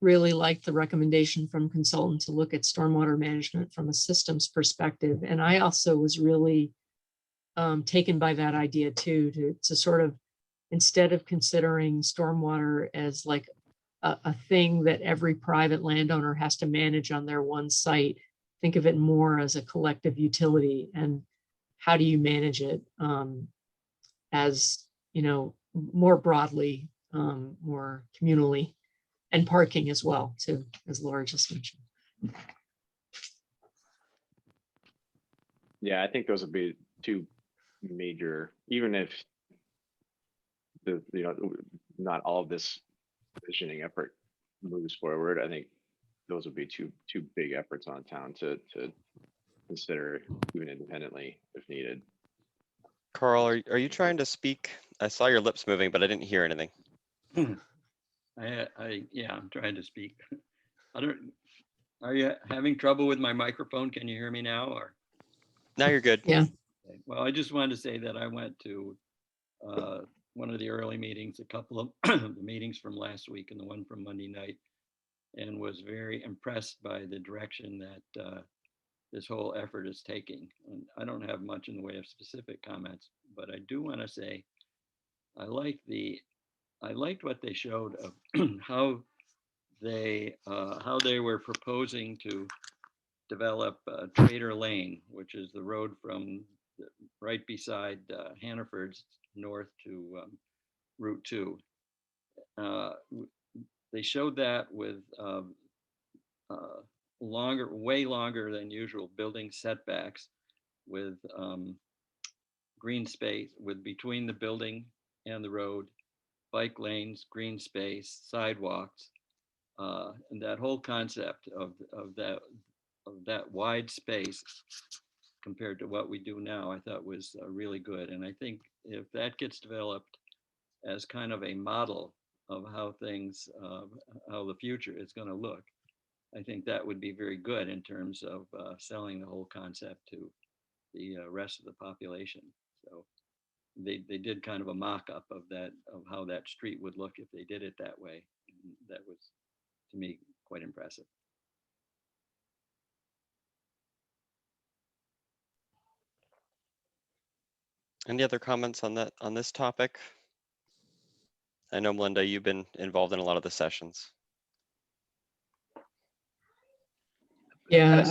Really liked the recommendation from consultant to look at stormwater management from a systems perspective. And I also was really taken by that idea too, to sort of, instead of considering stormwater as like a thing that every private landowner has to manage on their one site, think of it more as a collective utility, and how do you manage it as, you know, more broadly, more communally, and parking as well, too, as Laura just mentioned. Yeah, I think those would be two major, even if not all of this visioning effort moves forward, I think those would be two big efforts on town to consider even independently if needed. Carl, are you trying to speak? I saw your lips moving, but I didn't hear anything. Yeah, I'm trying to speak. Are you having trouble with my microphone? Can you hear me now, or? Now you're good. Yeah. Okay. Well, I just wanted to say that I went to one of the early meetings, a couple of the meetings from last week and the one from Monday night, and was very impressed by the direction that this whole effort is taking. And I don't have much in the way of specific comments, but I do want to say I liked what they showed of how they were proposing to develop Trader Lane, which is the road from right beside Hannaford's north to Route 2. They showed that with way longer than usual building setbacks, with green space, with between the building and the road, bike lanes, green space, sidewalks, and that whole concept of that wide space compared to what we do now, I thought was really good. And I think if that gets developed as kind of a model of how how the future is going to look, I think that would be very good in terms of selling the whole concept to the rest of the population. So they did kind of a mock-up of how that street would look if they did it that way. And that was, to me, quite impressive. Any other comments on this topic? I know, Melinda, you've been involved in a lot of the sessions. Yeah,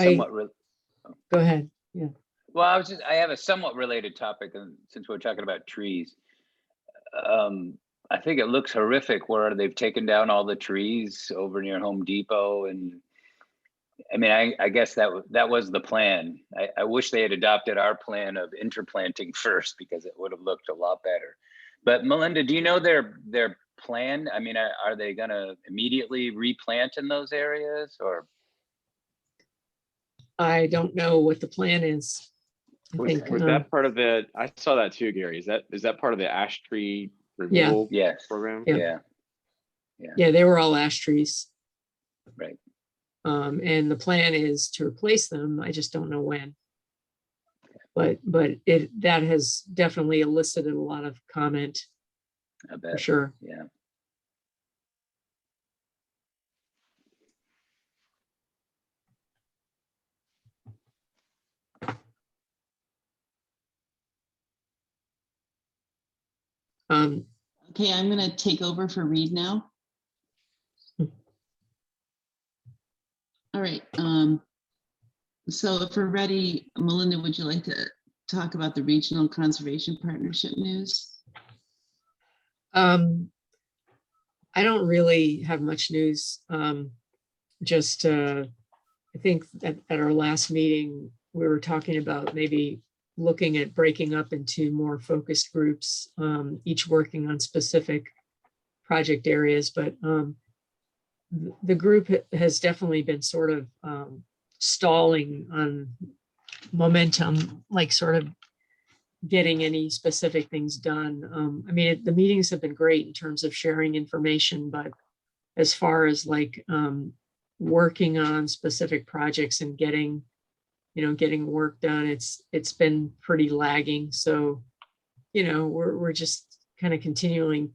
go ahead. Yeah. Well, I have a somewhat related topic, and since we're talking about trees, I think it looks horrific where they've taken down all the trees over near Home Depot. And I mean, I guess that was the plan. I wish they had adopted our plan of interplanting first, because it would have looked a lot better. But Melinda, do you know their plan? I mean, are they gonna immediately replant in those areas, or? I don't know what the plan is. I Was, think, was that part of the, I saw that too, Gary. Is that part of the ash tree removal Yes. program? Yeah. Yeah. yeah, they were all ash trees. Right. And the plan is to replace them. I just don't know when. But that has definitely elicited a lot of comment. I bet. For sure. Yeah. Okay, I'm gonna take over for Reed now. All right, so if we're ready, Melinda, would you like to talk about the Regional Conservation Partnership news? I don't really have much news. Just I think at our last meeting, we were talking about maybe looking at breaking up into more focused groups, each working on specific project areas. But the group has definitely been sort of stalling on momentum, like sort of getting any specific things done. I mean, the meetings have been great in terms of sharing information, but as far as like working on specific projects and getting work done, it's been pretty lagging. So, we're just kind of continuing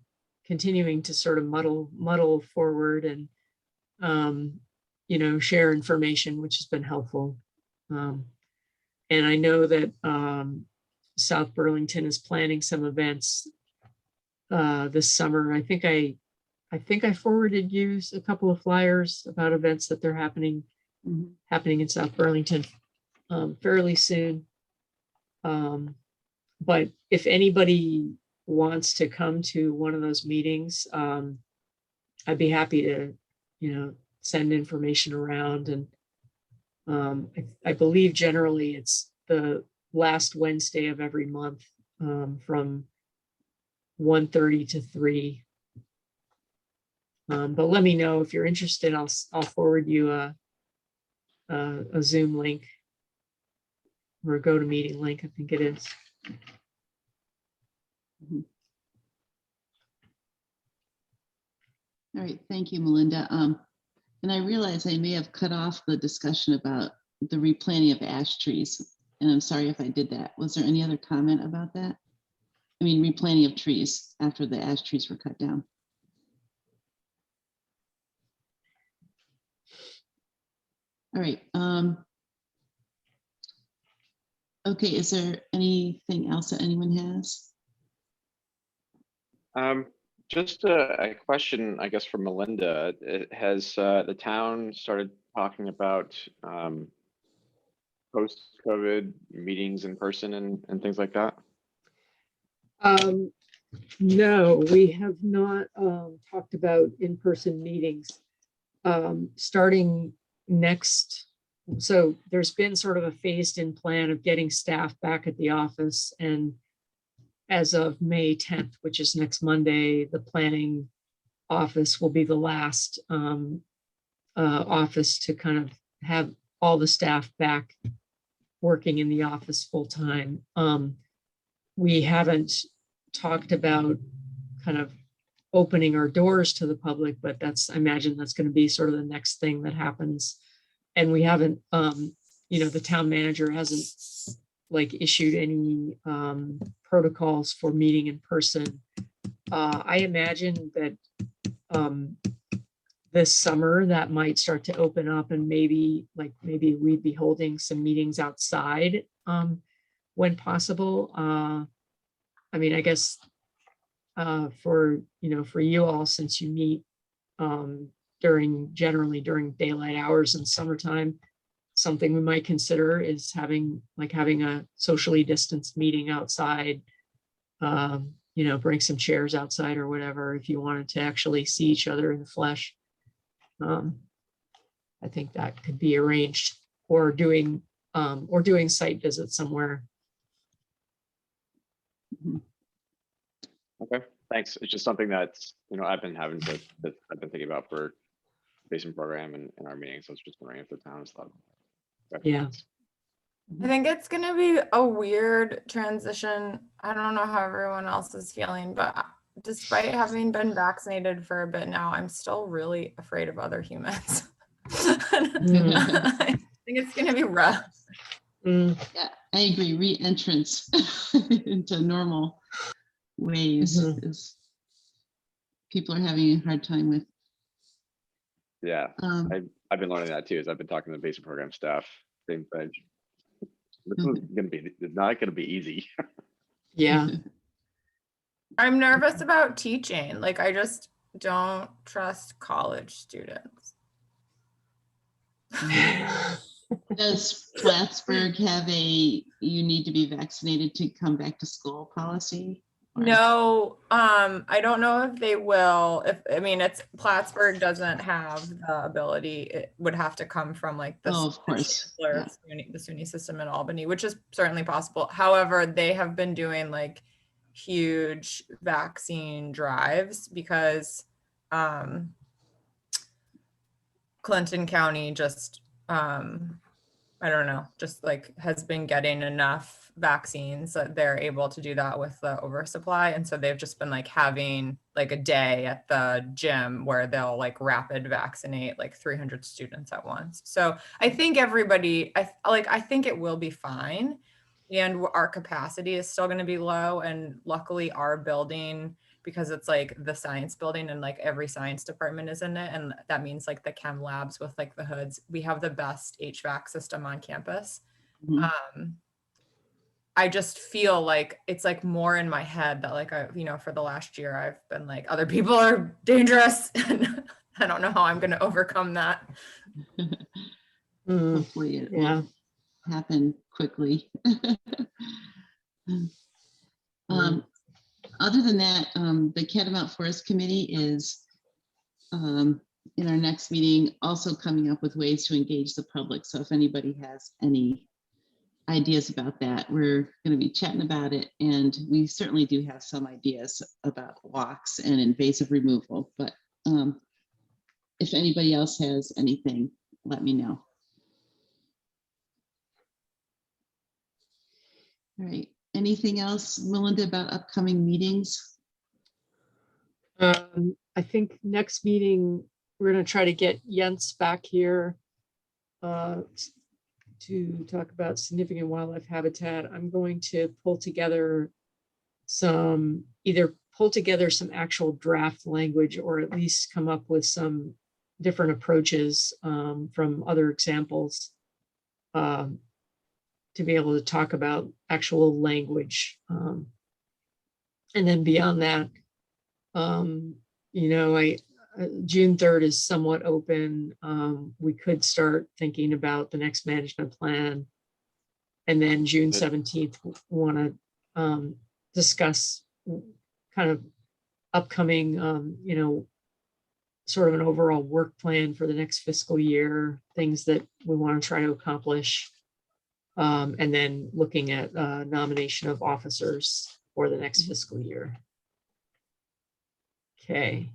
to sort of muddle forward and share information, which has been helpful. And I know that South Burlington is planning some events this summer. I think I forwarded you a couple of flyers about events that they're happening in South Burlington fairly soon. But if anybody wants to come to one of those meetings, I'd be happy to, send information around. And I believe generally it's the last Wednesday of every month from 1:30 to 3. But let me know if you're interested. I'll forward you a Zoom link or a GoToMeeting link, I think it is. All right, thank you, Melinda. And I realize I may have cut off the discussion about the replanting of ash trees, and I'm sorry if I did that. Was there any other comment about that? I mean, replanting of trees after the ash trees were cut down. All right. Okay, is there anything else that anyone has? Just a question, I guess, for Melinda. Has the town started talking about post-COVID meetings in person and things like that? No, we have not talked about in-person meetings. Starting next, so there's been sort of a phased-in plan of getting staff back at the office, and as of May 10th, which is next Monday, the planning office will be the last office to kind of have all the staff back working in the office full time. We haven't talked about kind of opening our doors to the public, but I imagine that's going to be sort of the next thing that happens. And we haven't, the town manager hasn't like issued any protocols for meeting in person. I imagine that this summer that might start to open up, and maybe we'd be holding some meetings outside when possible. I mean, I guess for you all, since you meet generally during daylight hours in summertime, something we might consider is having a socially distanced meeting outside. Bring some chairs outside or whatever if you wanted to actually see each other in the flesh. I think that could be arranged, or doing site visits somewhere. Okay. Okay, thanks. It's just something that's, I've been thinking about for basement program and in our meetings. So it's just wondering if the town has thought. Yeah. I think it's going to be a weird transition. I don't know how everyone else is feeling, but despite having been vaccinated for a bit now, I'm still really afraid of other humans. I think it's going to be rough. Yeah, I agree. Re-entrance into normal ways is people are having a hard time with. Yeah, I've been learning that too. As I've been talking to the basic program staff, same thing. This is not going to be easy. Yeah. I'm nervous about teaching. Like, I just don't trust college students. Does Plattsburgh have a you need to be vaccinated to come back to school policy? Or? No, I don't know if they will. It's Plattsburgh doesn't have the ability. It would have to come from like the, of course, the SUNY system in Albany, which is certainly possible. However, they have been doing like huge vaccine drives because Clinton County just I don't know, just like has been getting enough vaccines that they're able to do that with the oversupply. And so they've just been like having like a day at the gym where they'll like rapid vaccinate like 300 students at once. So I think everybody, I think it will be fine. And our capacity is still going to be low. And luckily our building, because it's like the science building and like every science department is in it. And that means like the chem labs with like the hoods, we have the best HVAC system on campus. I just feel like it's like more in my head that like, for the last year, I've been like, other people are dangerous. And I don't know how I'm going to overcome that. Hopefully it will happen quickly. Other than that, the Catamount Forest Committee is in our next meeting also coming up with ways to engage the public. So if anybody has any ideas about that, we're going to be chatting about it. And we certainly do have some ideas about walks and invasive removal. But if anybody else has anything, let me know. All right. Anything else, Melinda, about upcoming meetings? I think next meeting, we're going to try to get Jens back here to talk about significant wildlife habitat. I'm going to pull together some actual draft language, or at least come up with some different approaches from other examples to be able to talk about actual language. And then beyond that, June 3rd is somewhat open. We could start thinking about the next management plan. And then June 17th, we want to discuss kind of upcoming, sort of an overall work plan for the next fiscal year, things that we want to try to accomplish. And then looking at nomination of officers for the next fiscal year. Okay.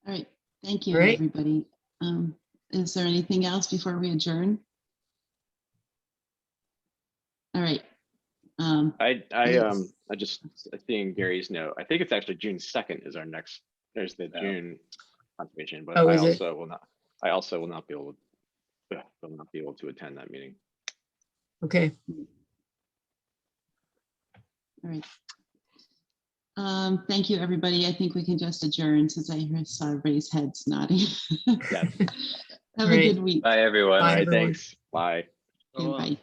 All right. Thank you, everybody. Is there anything else before we adjourn? All right. I just seeing Gary's note. I think it's actually June 2nd is our next. There's the June conservation, but I also will not be able to attend that meeting. Okay. All right. Thank you, everybody. I think we can just adjourn since I saw everybody's heads nodding. Yeah. Have a good week. Bye, everyone. Bye, All right, everyone. thanks. Bye. Okay, bye.